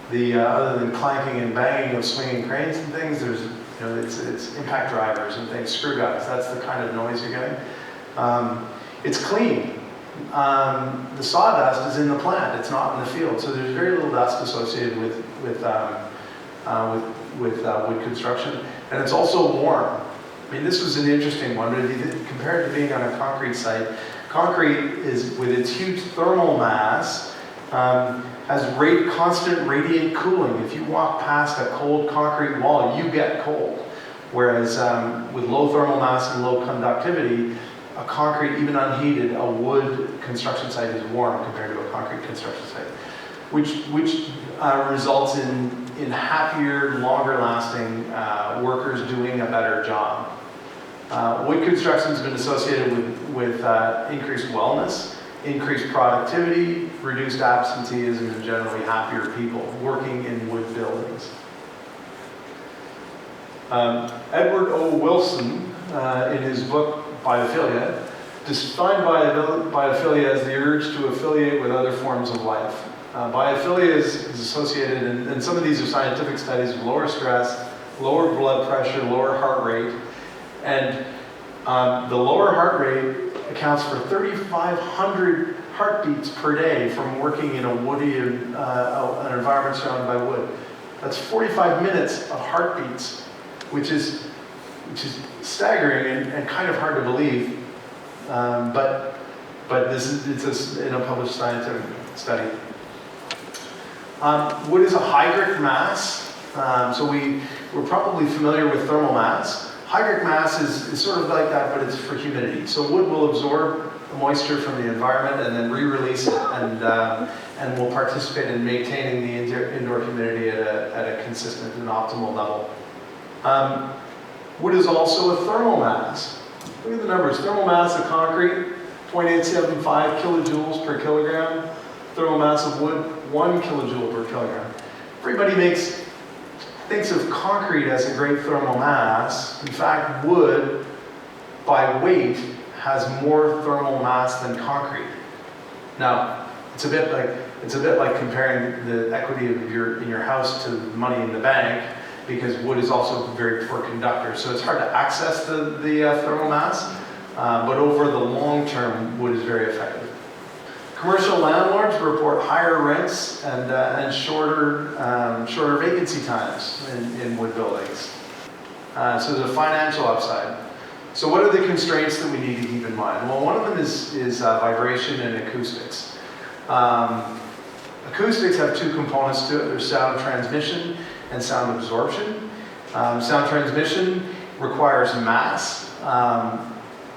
the other than clanking and banging of swinging cranes and things, there's it's impact drivers and things, screw guys. That's the kind of noise you're getting. It's clean. The sawdust is in the plant. It's not in the field, so there's very little dust associated with wood construction, and it's also warm. I mean, this was an interesting one, but compared to being on a concrete site, concrete is, with its huge thermal mass, has constant radiant cooling. If you walk past a cold concrete wall, you get cold. Whereas with low thermal mass and low conductivity, a concrete, even unheated, a wood construction site is warm compared to a concrete construction site, which results in happier, longer-lasting workers doing a better job. Wood construction has been associated with increased wellness, increased productivity, reduced absenteeism, and generally happier people working in wood buildings. Edward O. Wilson, in his book Biophilia, defined biophilia as the urge to affiliate with other forms of life. Biophilia is associated, and some of these are scientific studies, with lower stress, lower blood pressure, lower heart rate, and the lower heart rate accounts for 3,500 heartbeats per day from working in a woody an environment surrounded by wood. That's 45 minutes of heartbeats, which is staggering and kind of hard to believe, but it's in a published scientific study. Wood is a hygric mass, so we're probably familiar with thermal mass. Hygric mass is sort of like that, but it's for humidity. So wood will absorb the moisture from the environment and then re-release it, and will participate in maintaining the indoor humidity at a consistent and optimal level. Wood is also a thermal mass. Look at the numbers. Thermal mass of concrete, 0.875 kilojoules per kilogram. Thermal mass of wood, 1 kilojoule per kilogram. Everybody thinks of concrete as a great thermal mass. In fact, wood, by weight, has more thermal mass than concrete. Now, it's a bit like comparing the equity of in your house to money in the bank, because wood is also a very poor conductor. So it's hard to access the thermal mass, but over the long term, wood is very effective. Commercial landlords report higher rents and shorter vacancy times in wood buildings. So there's a financial upside. So what are the constraints that we need to keep in mind? Well, one of them is vibration and acoustics. Acoustics have two components to it. There's sound transmission and sound absorption. Sound transmission requires mass.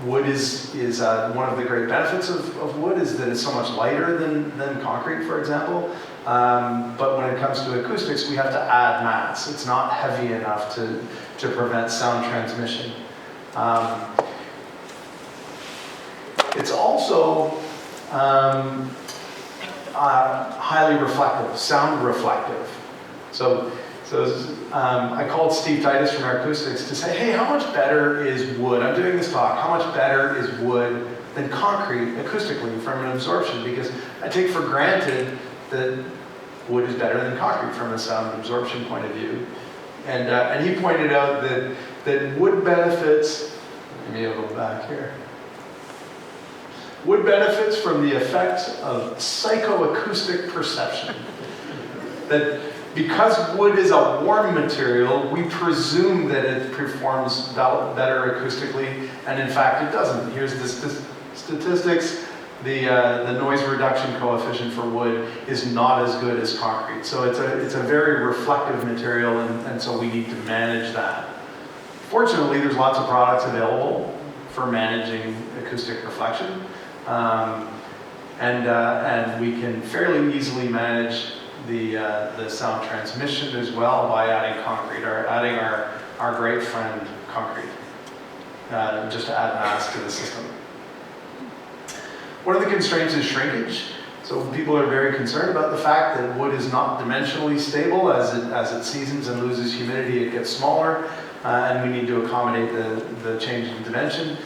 Wood is one of the great benefits of wood is that it's so much lighter than concrete, for example. But when it comes to acoustics, we have to add mass. It's not heavy enough to prevent sound transmission. It's also highly reflective, sound reflective. So I called Steve Titus from our acoustics to say, hey, how much better is wood? I'm doing this talk. How much better is wood than concrete acoustically from an absorption? Because I take for granted that wood is better than concrete from a sound absorption point of view. And he pointed out that wood benefits, maybe I'll go back here. Wood benefits from the effects of psychoacoustic perception. That because wood is a warm material, we presume that it performs better acoustically, and in fact it doesn't. Here's the statistics. The noise reduction coefficient for wood is not as good as concrete. So it's a very reflective material, and so we need to manage that. Fortunately, there's lots of products available for managing acoustic reflection. And we can fairly easily manage the sound transmission as well by adding concrete, or adding our great friend concrete, just to add mass to the system. One of the constraints is shrinkage. So people are very concerned about the fact that wood is not dimensionally stable. As it seasons and loses humidity, it gets smaller, and we need to accommodate the change in dimension.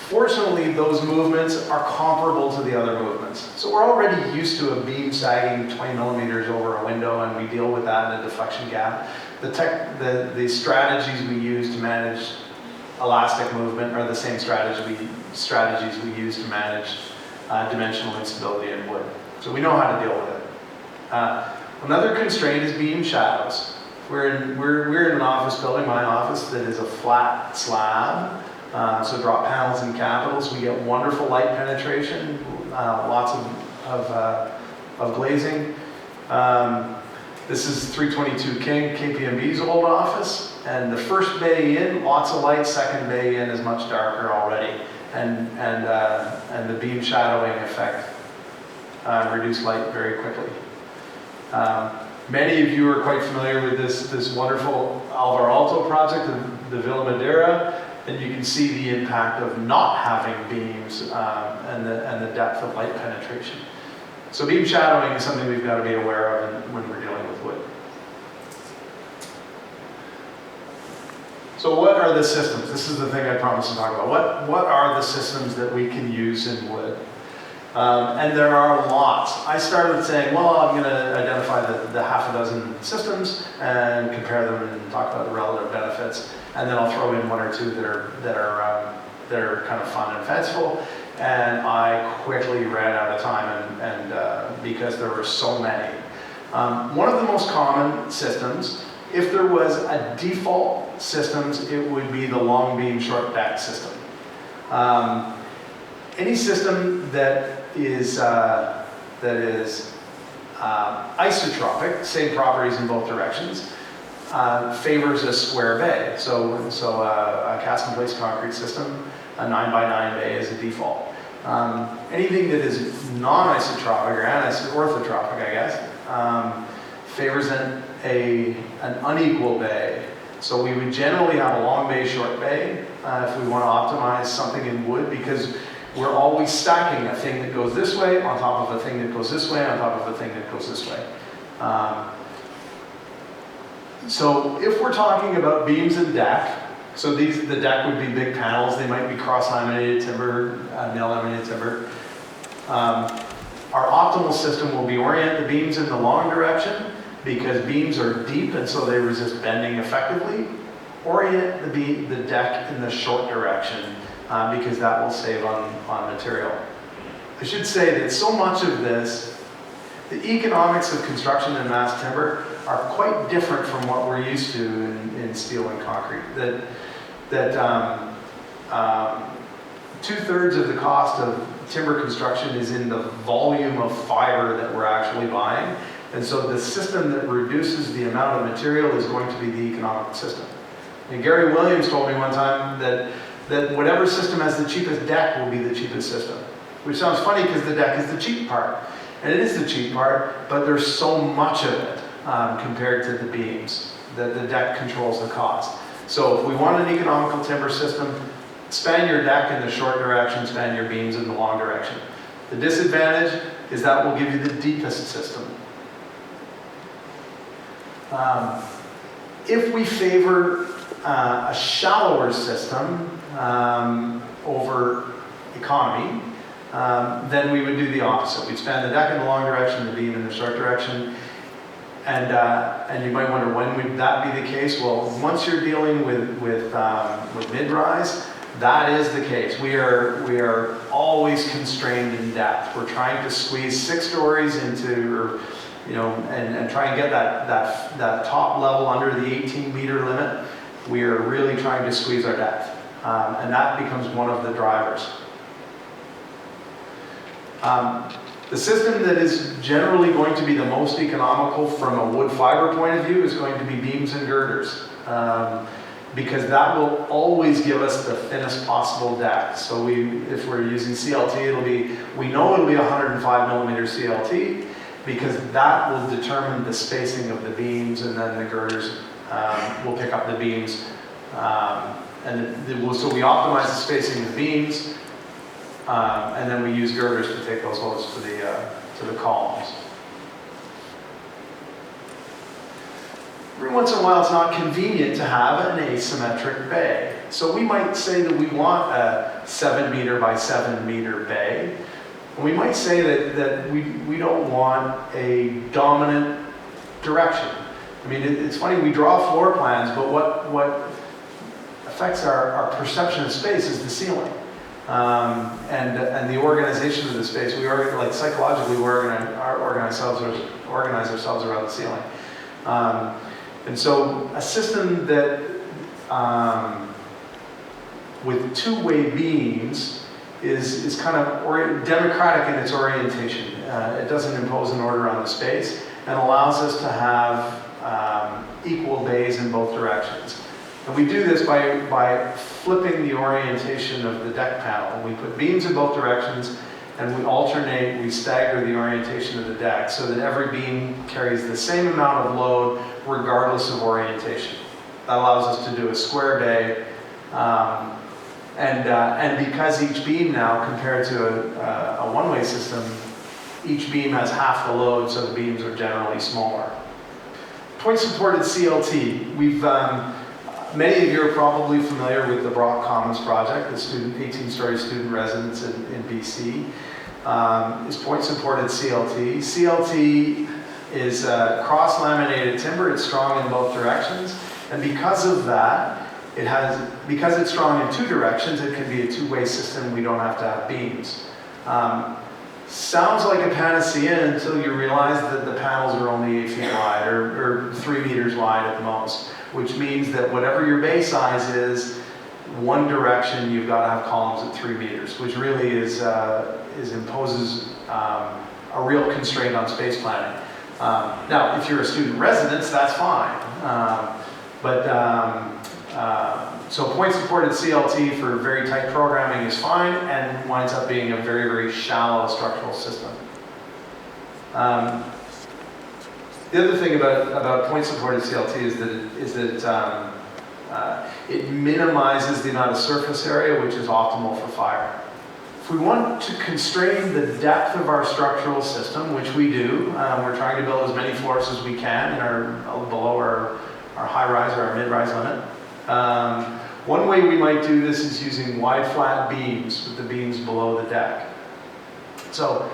Fortunately, those movements are comparable to the other movements. So we're already used to a beam sagging 20 millimeters over a window, and we deal with that in a deflection gap. The strategies we use to manage elastic movement are the same strategies we use to manage dimensional instability in wood. So we know how to deal with it. Another constraint is beam shadows. We're in an office building, my office, that is a flat slab. So drop panels and capitals, we get wonderful light penetration, lots of glazing. This is 322 King, KPMB's old office, and the first bay in, lots of light, second bay in is much darker already, and the beam shadowing effect reduced light very quickly. Many of you are quite familiar with this wonderful Alvar Aalto project, the Villa Madeira. And you can see the impact of not having beams and the depth of light penetration. So beam shadowing is something we've got to be aware of when we're dealing with wood. So what are the systems? This is the thing I promised to talk about. What are the systems that we can use in wood? And there are lots. I started saying, well, I'm going to identify the half a dozen systems and compare them and talk about the relative benefits. And then I'll throw in one or two that are kind of fun and fanciful. And I quickly ran out of time, and because there were so many. One of the most common systems, if there was a default systems, it would be the long beam short deck system. Any system that is isotropic, same properties in both directions, favors a square bay. So a cast and place concrete system, a 9x9 bay is a default. Anything that is non-isotropic or orthotropic, I guess, favors an unequal bay. So we would generally have a long bay, short bay, if we want to optimize something in wood, because we're always stacking a thing that goes this way on top of a thing that goes this way on top of a thing that goes this way. So if we're talking about beams and deck, so the deck would be big panels, they might be cross-laminated timber, nail-laminated timber. Our optimal system will be orient the beams in the long direction, because beams are deep and so they resist bending effectively. Orient the deck in the short direction, because that will save on material. I should say that so much of this, the economics of construction and mass timber are quite different from what we're used to in steel and concrete. That 2/3 of the cost of timber construction is in the volume of fiber that we're actually buying. And so the system that reduces the amount of material is going to be the economic system. And Gary Williams told me one time that whatever system has the cheapest deck will be the cheapest system. Which sounds funny because the deck is the cheap part. And it is the cheap part, but there's so much of it compared to the beams that the deck controls the cost. So if we want an economical timber system, span your deck in the short direction, span your beams in the long direction. The disadvantage is that will give you the deepest system. If we favor a shallower system over economy, then we would do the opposite. We'd span the deck in the long direction, the beam in the short direction. And you might wonder, when would that be the case? Well, once you're dealing with mid-rise, that is the case. We are always constrained in depth. We're trying to squeeze 6 stories into, and try and get that top level under the 18-meter limit. We are really trying to squeeze our depth, and that becomes one of the drivers. The system that is generally going to be the most economical from a wood fiber point of view is going to be beams and girders. because that will always give us the thinnest possible deck. So if we're using CLT, we know it'll be 105 millimeter CLT, because that will determine the spacing of the beams, and then the girders will pick up the beams. So we optimize the spacing of the beams, and then we use girders to take those loads to the columns. Every once in a while, it's not convenient to have an asymmetric bay. So we might say that we want a 7 meter by 7 meter bay. And we might say that we don't want a dominant direction. I mean, it's funny, we draw floor plans, but what affects our perception of space is the ceiling. And the organization of the space. Like psychologically, we organize ourselves around the ceiling. And so a system that with two-way beams is kind of democratic in its orientation. It doesn't impose an order on the space, and allows us to have equal bays in both directions. And we do this by flipping the orientation of the deck panel. We put beams in both directions, and we stagger the orientation of the deck so that every beam carries the same amount of load regardless of orientation. That allows us to do a square bay, and because each beam now, compared to a one-way system, each beam has half the load, so the beams are generally smaller. Point-supported CLT. Many of you are probably familiar with the Brock Commons project, the 18-story student residence in BC. Is point-supported CLT. CLT is cross-laminated timber. It's strong in both directions, and because of that, because it's strong in two directions, it can be a two-way system. We don't have to have beams. Sounds like a panacea until you realize that the panels are only 8 feet wide or 3 meters wide at the most, which means that whatever your bay size is, one direction you've got to have columns at 3 meters, which really imposes a real constraint on space planning. Now, if you're a student residence, that's fine. So point-supported CLT for very tight programming is fine, and winds up being a very, very shallow structural system. The other thing about point-supported CLT is that it minimizes the amount of surface area, which is optimal for fire. If we want to constrain the depth of our structural system, which we do, we're trying to build as many floors as we can below our high-rise or our mid-rise limit. One way we might do this is using wide flat beams with the beams below the deck. So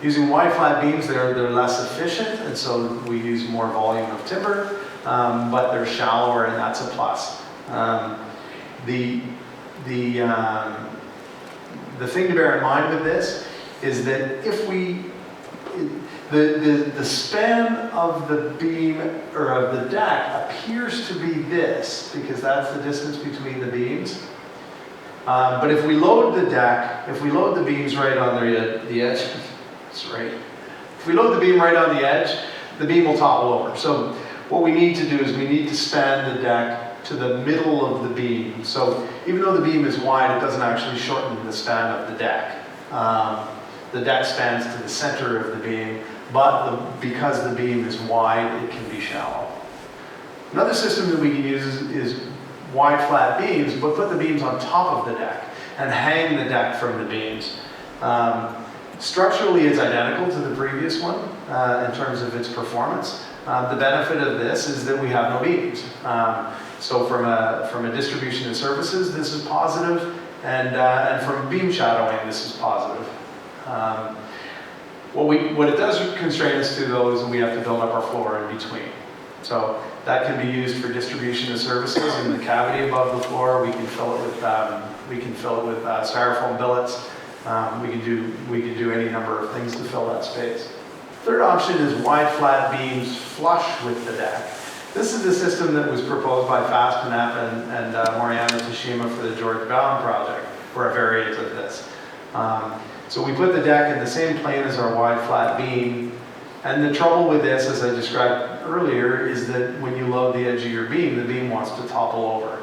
using wide flat beams, they're less efficient, and so we use more volume of timber, but they're shallower, and that's a plus. The thing to bear in mind with this is that if the span of the beam or of the deck appears to be this, because that's the distance between the beams. But if we load the beams right on the edge, if we load the beam right on the edge, the beam will topple over. So what we need to do is we need to span the deck to the middle of the beam. So even though the beam is wide, it doesn't actually shorten the span of the deck. The deck spans to the center of the beam, but because the beam is wide, it can be shallow. Another system that we can use is wide flat beams, but put the beams on top of the deck and hang the deck from the beams. Structurally, it's identical to the previous one in terms of its performance. The benefit of this is that we have no beams. So from a distribution of services, this is positive, and from beam shadowing, this is positive. What it does constrain us to, though, is that we have to build up our floor in between. So that can be used for distribution of services in the cavity above the floor. We can fill it with styrofoam billets. We can do any number of things to fill that space. Third option is wide flat beams flush with the deck. This is the system that was proposed by Fastenap and Moriano Tashima for the George Bound project, or a variant of this. So we put the deck in the same plane as our wide flat beam, and the trouble with this, as I described earlier is that when you load the edge of your beam, the beam wants to topple over.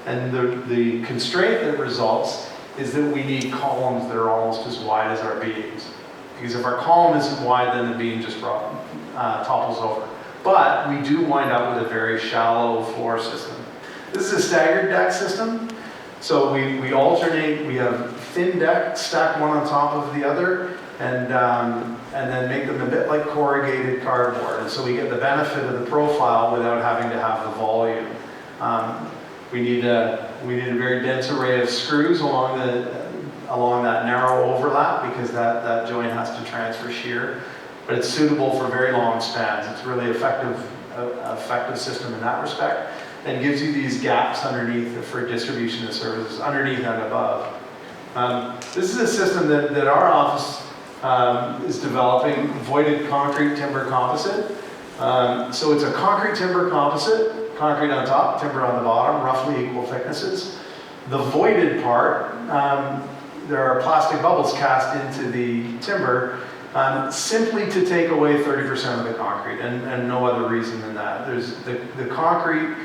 And the constraint that results is that we need columns that are almost as wide as our beams. Because if our column isn't wide, then the beam just topples over. But we do wind up with a very shallow floor system. This is a staggered deck system. So we alternate, we have thin deck stacked one on top of the other, and then make them a bit like corrugated cardboard. And so we get the benefit of the profile without having to have the volume. We need a very dense array of screws along that narrow overlap, because that joint has to transfer shear. But it's suitable for very long spans. It's really effective system in that respect, and gives you these gaps underneath for distribution of services, underneath and above. This is a system that our office is developing, voided concrete timber composite. So it's a concrete timber composite, concrete on top, timber on the bottom, roughly equal thicknesses. The voided part, there are plastic bubbles cast into the timber, simply to take away 30% of the concrete, and no other reason than that. The concrete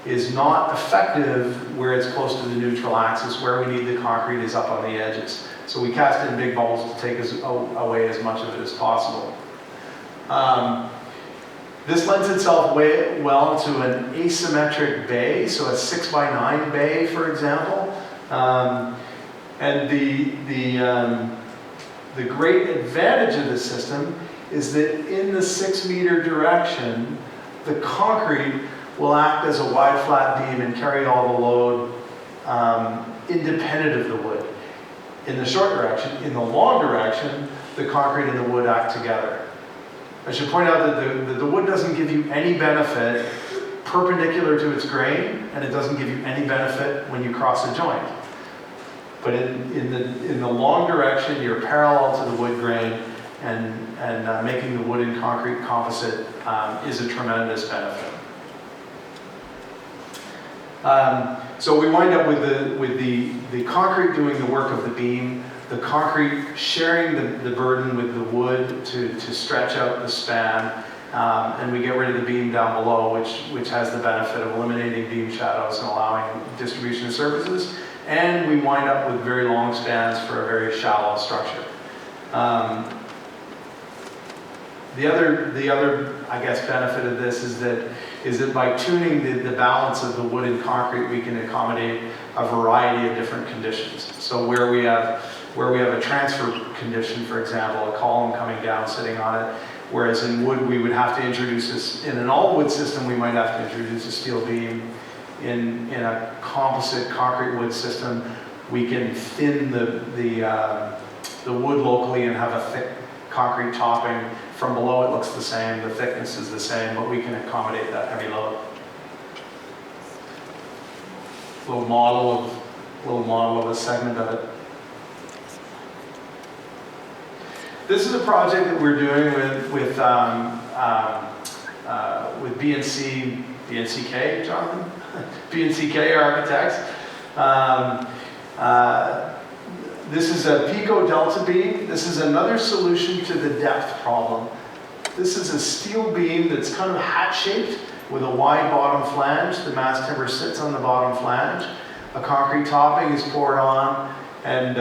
is not effective where it's close to the neutral axis. Where we need the concrete is up on the edges. So we cast in big bubbles to take away as much of it as possible. This lends itself well to an asymmetric bay, so a 6x9 bay, for example. And the great advantage of this system is that in the 6-meter direction, the concrete will act as a wide flat beam and carry all the load independent of the wood. In the short direction, in the long direction, the concrete and the wood act together. I should point out that the wood doesn't give you any benefit perpendicular to its grain, and it doesn't give you any benefit when you cross a joint. But in the long direction, you're parallel to the wood grain, and making the wood and concrete composite is a tremendous benefit. So we wind up with the concrete doing the work of the beam, the concrete sharing the burden with the wood to stretch out the span, and we get rid of the beam down below, which has the benefit of eliminating beam shadows and allowing distribution of surfaces. And we wind up with very long spans for a very shallow structure. The other, I guess, benefit of this is that by tuning the balance of the wood and concrete, we can accommodate a variety of different conditions. So where we have a transfer condition, for example, a column coming down, sitting on it, whereas in wood we would have to introduce this, in an all-wood system we might have to introduce a steel beam. In a composite concrete wood system, we can thin the wood locally and have a thick concrete topping. From below it looks the same, the thickness is the same, but we can accommodate that heavy load. Little model of a segment of it. This is a project that we're doing with BNCK, Jonathan? BNCK Architects. This is a Pico Delta beam. This is another solution to the depth problem. This is a steel beam that's kind of hat-shaped with a wide bottom flange. The mass timber sits on the bottom flange. A concrete topping is poured on and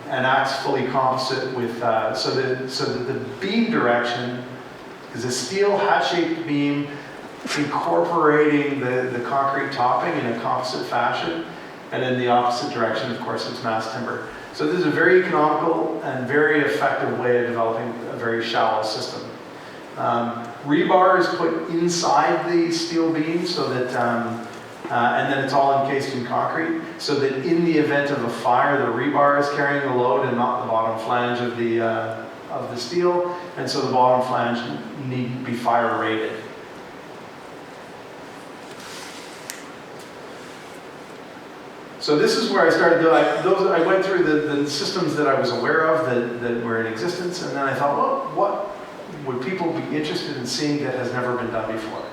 acts fully composite with, so that the beam direction is a steel hat-shaped beam incorporating the concrete topping in a composite fashion, and in the opposite direction, of course, it's mass timber. So this is a very economical and very effective way of developing a very shallow system. Rebar is put inside the steel beam so that, and then it's all encased in concrete, so that in the event of a fire, the rebar is carrying the load and not the bottom flange of the steel, and so the bottom flange need be fire rated. So this is where I started. I went through the systems that I was aware of that were in existence, and then I thought, well, what would people be interested in seeing that has never been done before?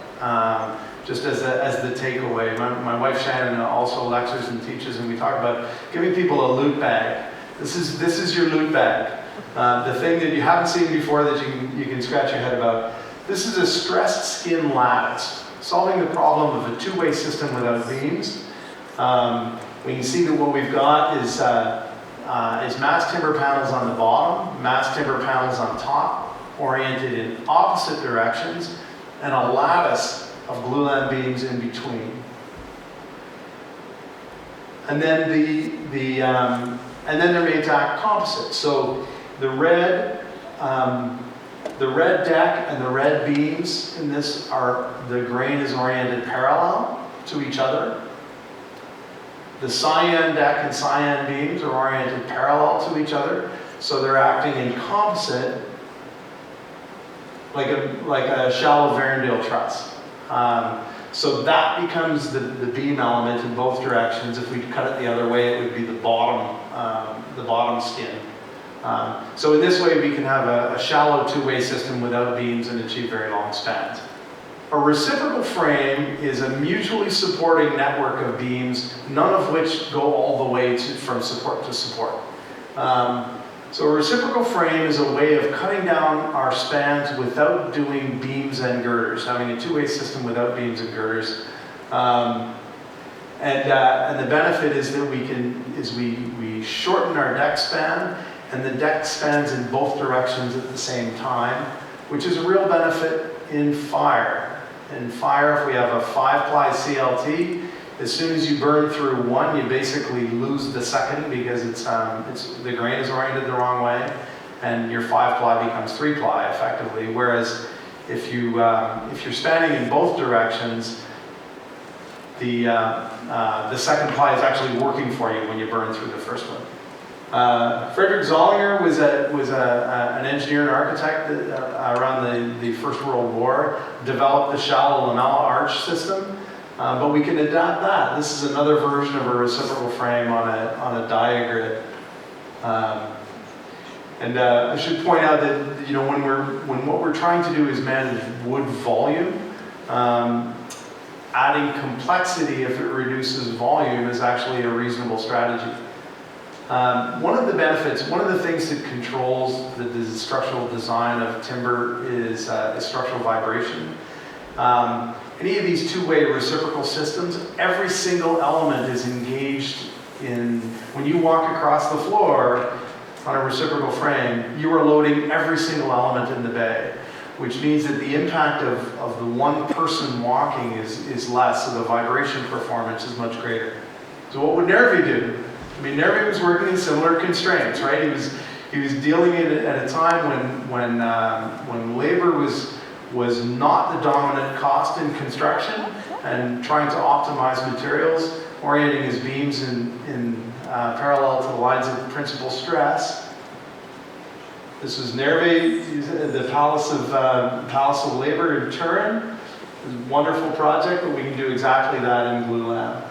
Just as the takeaway. My wife Shannon also lectures and teaches, and we talk about giving people a loot bag. This is your loot bag. The thing that you haven't seen before that you can scratch your head about. This is a stressed skin lattice, solving the problem of a two-way system without beams. We can see that what we've got is mass timber panels on the bottom, mass timber panels on top, oriented in opposite directions, and a lattice of glulam beams in between. And then they're made to act composite. So the red deck and the red beams in this the grain is oriented parallel to each other. The cyan deck and cyan beams are oriented parallel to each other, so they're acting in composite, like a shallow Varendale truss. So that becomes the beam element in both directions. If we cut it the other way, it would be the bottom skin. So in this way, we can have a shallow two-way system without beams and achieve very long spans. A reciprocal frame is a mutually supporting network of beams, none of which go all the way from support to support. So a reciprocal frame is a way of cutting down our spans without doing beams and girders, having a two-way system without beams and girders. And the benefit is that we shorten our deck span, and the deck spans in both directions at the same time, which is a real benefit in fire. In fire, if we have a 5-ply CLT, as soon as you burn through one, you basically lose the second because the grain is oriented the wrong way, and your 5-ply becomes 3-ply effectively. Whereas if you're spanning in both directions, the second ply is actually working for you when you burn through the first one. Frederick Zollinger was an engineer and architect that, around the First World War, developed the shallow lamella arch system, but we can adapt that. This is another version of a reciprocal frame on a diagrid. And I should point out that when what we're trying to do is manage wood volume, adding complexity if it reduces volume is actually a reasonable strategy. One of the benefits, one of the things that controls the structural design of timber is structural vibration. Any of these two-way reciprocal systems, every single element is engaged in, when you walk across the floor on a reciprocal frame, you are loading every single element in the bay, which means that the impact of the one person walking is less, so the vibration performance is much greater. So what would Nervi do? I mean, Nervi was working in similar constraints, right? He was dealing at a time when labor was not the dominant cost in construction, and trying to optimize materials, orienting his beams in parallel to the lines of principal stress. This was Nervi, the Palace of Labor in Turin. It was a wonderful project, but we can do exactly that in glulam.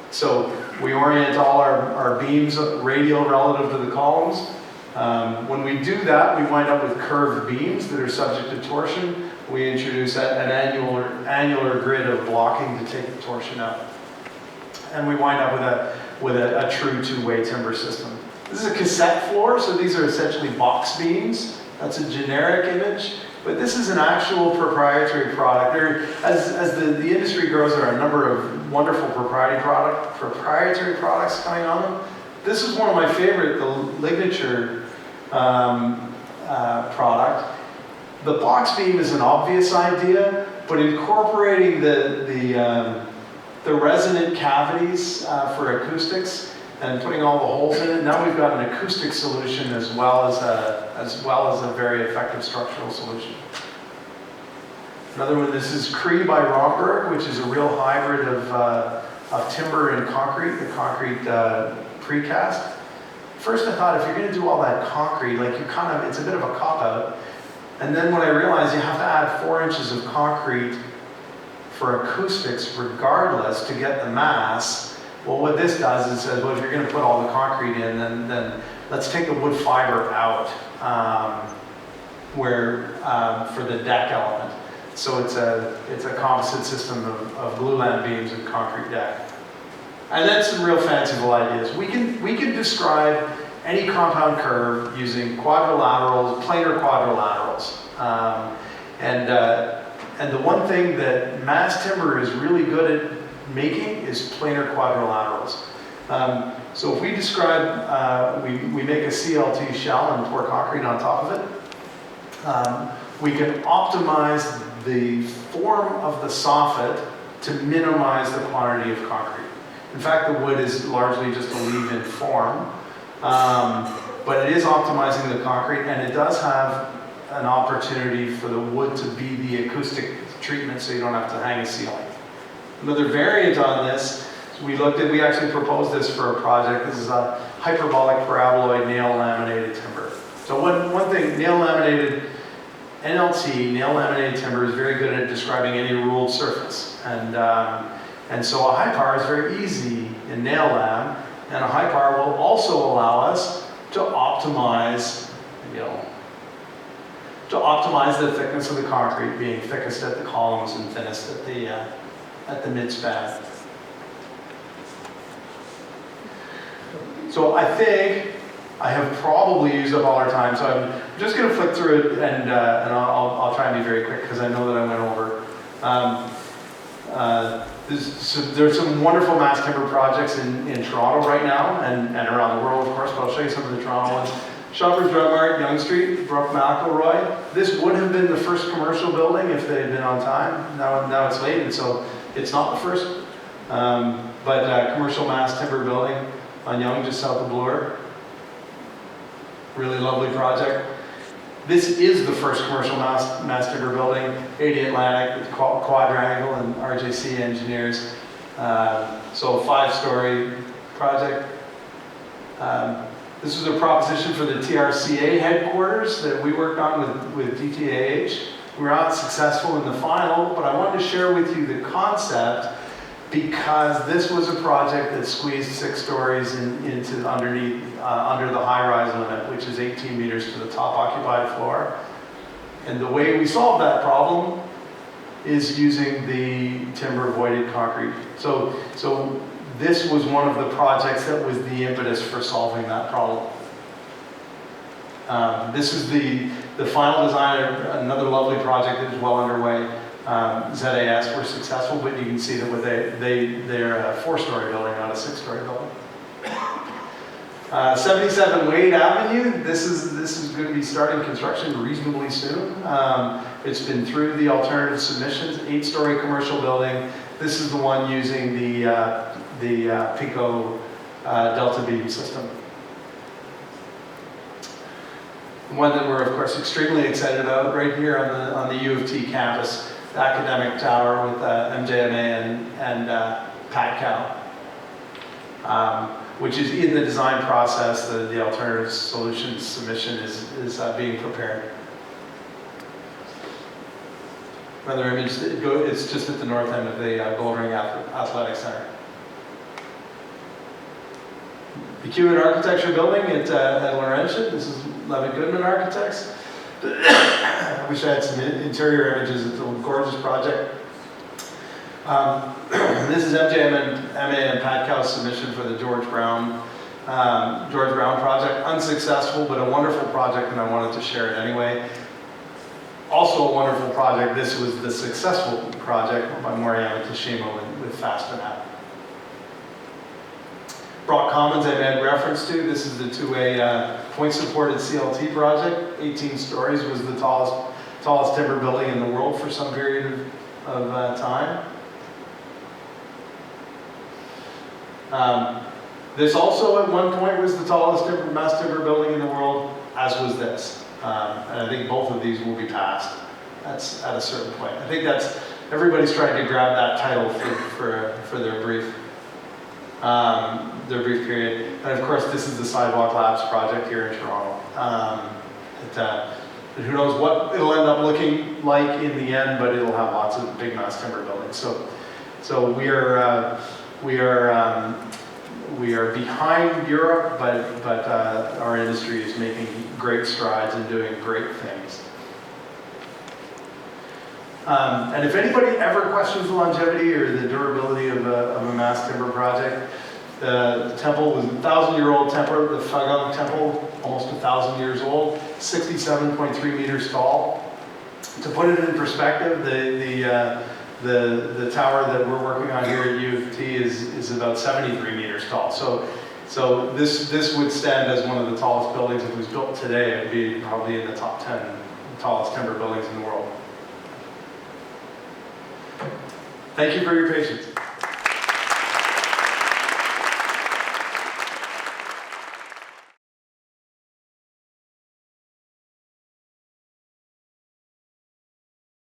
So we orient all our beams radial relative to the columns. When we do that, we wind up with curved beams that are subject to torsion. We introduce an annular grid of blocking to take the torsion out. And we wind up with a true two-way timber system. This is a cassette floor, so these are essentially box beams. That's a generic image, but this is an actual proprietary product. As the industry grows, there are a number of wonderful proprietary products coming on them. This is one of my favorite, the Lignature product. The box beam is an obvious idea, but incorporating the resonant cavities for acoustics and putting all the holes in it, now we've got an acoustic solution as well as a very effective structural solution. Another one, this is Cree by Romberg, which is a real hybrid of timber and concrete, the concrete precast. First I thought, if you're going to do all that concrete, it's a bit of a cop-out. And then when I realized you have to add 4 inches of concrete for acoustics regardless to get the mass, well, what this does is says, well, if you're going to put all the concrete in, then let's take the wood fiber out for the deck element. So it's a composite system of glulam beams and concrete deck. And then some real fanciful ideas. We can describe any compound curve using quadrilaterals, planar quadrilaterals. And the one thing that mass timber is really good at making is planar quadrilaterals. So if we describe, we make a CLT shell and pour concrete on top of it, we can optimize the form of the soffit to minimize the quantity of concrete. In fact, the wood is largely just a leave-in form, but it is optimizing the concrete, and it does have an opportunity for the wood to be the acoustic treatment so you don't have to hang a ceiling. Another variant on this, we actually proposed this for a project. This is a hyperbolic paraboloid nail laminated timber. So one thing, nail laminated NLT, nail laminated timber, is very good at describing any ruled surface. And so a high par is very easy in nail lam, and a high par will also allow us to optimize, the thickness of the concrete, being thickest at the columns and thinnest at the midspan. So I think I have probably used up all our time, so I'm just going to flick through it, and I'll try and be very quick because I know that I went over. There's some wonderful mass timber projects in Toronto right now, and around the world, of course, but I'll show you some of the Toronto ones. Shoppers Drug Mart, Yonge Street, Brooke McElroy. This would have been the first commercial building if they had been on time. Now it's late, and so it's not the first. But commercial mass timber building on Yonge, just south of Bloor. Really lovely project. This is the first commercial mass timber building, 80 Atlantic with Quadrangle and RJC engineers. So a 5-story project. This was a proposition for the TRCA headquarters that we worked on with DTAH. We were not successful in the final, but I wanted to share with you the concept because this was a project that squeezed 6 stories into underneath, under the high-rise limit, which is 18 meters to the top occupied floor. And the way we solved that problem is using the timber voided concrete. So this was one of the projects that was the impetus for solving that problem. This is the final design of another lovely project that is well underway. ZAS were successful, but you can see that they're a 4-story building, not a 6-story building. 77 Wade Avenue. This is going to be starting construction reasonably soon. It's been through the alternative submissions. 8-story commercial building. This is the one using the Pico Delta beam system. One that we're of course extremely excited about right here on the U of T campus, the academic tower with MJMA and PATCAL, which is in the design process. The alternative solutions submission is being prepared. Another image, it's just at the north end of the Gold Ring Athletic Center. The Hewitt Architecture Building at Laurentian. This is Levitt Goodman Architects. I wish I had some interior images. It's a gorgeous project. This is MJMA and PATCAL's submission for the George Brown project. Unsuccessful, but a wonderful project, and I wanted to share it anyway. Also a wonderful project. This was the successful project by Moriyama Tashima with Fastenet. Brock Commons I made reference to. This is the 2A point-supported CLT project. 18 stories, was the tallest timber building in the world for some period of time. This also at one point was the tallest mass timber building in the world, as was this. And I think both of these will be passed at a certain point. I think everybody's trying to grab that title for their brief period. And of course, this is the Sidewalk Labs project here in Toronto. Who knows what it'll end up looking like in the end, but it'll have lots of big mass timber buildings. So we are behind Europe, but our industry is making great strides and doing great things. And if anybody ever questions the longevity or the durability of a mass timber project, the temple was a 1,000-year-old temple, the Fagang temple, almost 1,000 years old, 67.3 meters tall. To put it in perspective, the tower that we're working on here at U of T is about 73 meters tall. So this would stand as one of the tallest buildings. If it was built today, it would be probably in the top 10 tallest timber buildings in the world. Thank you for your patience.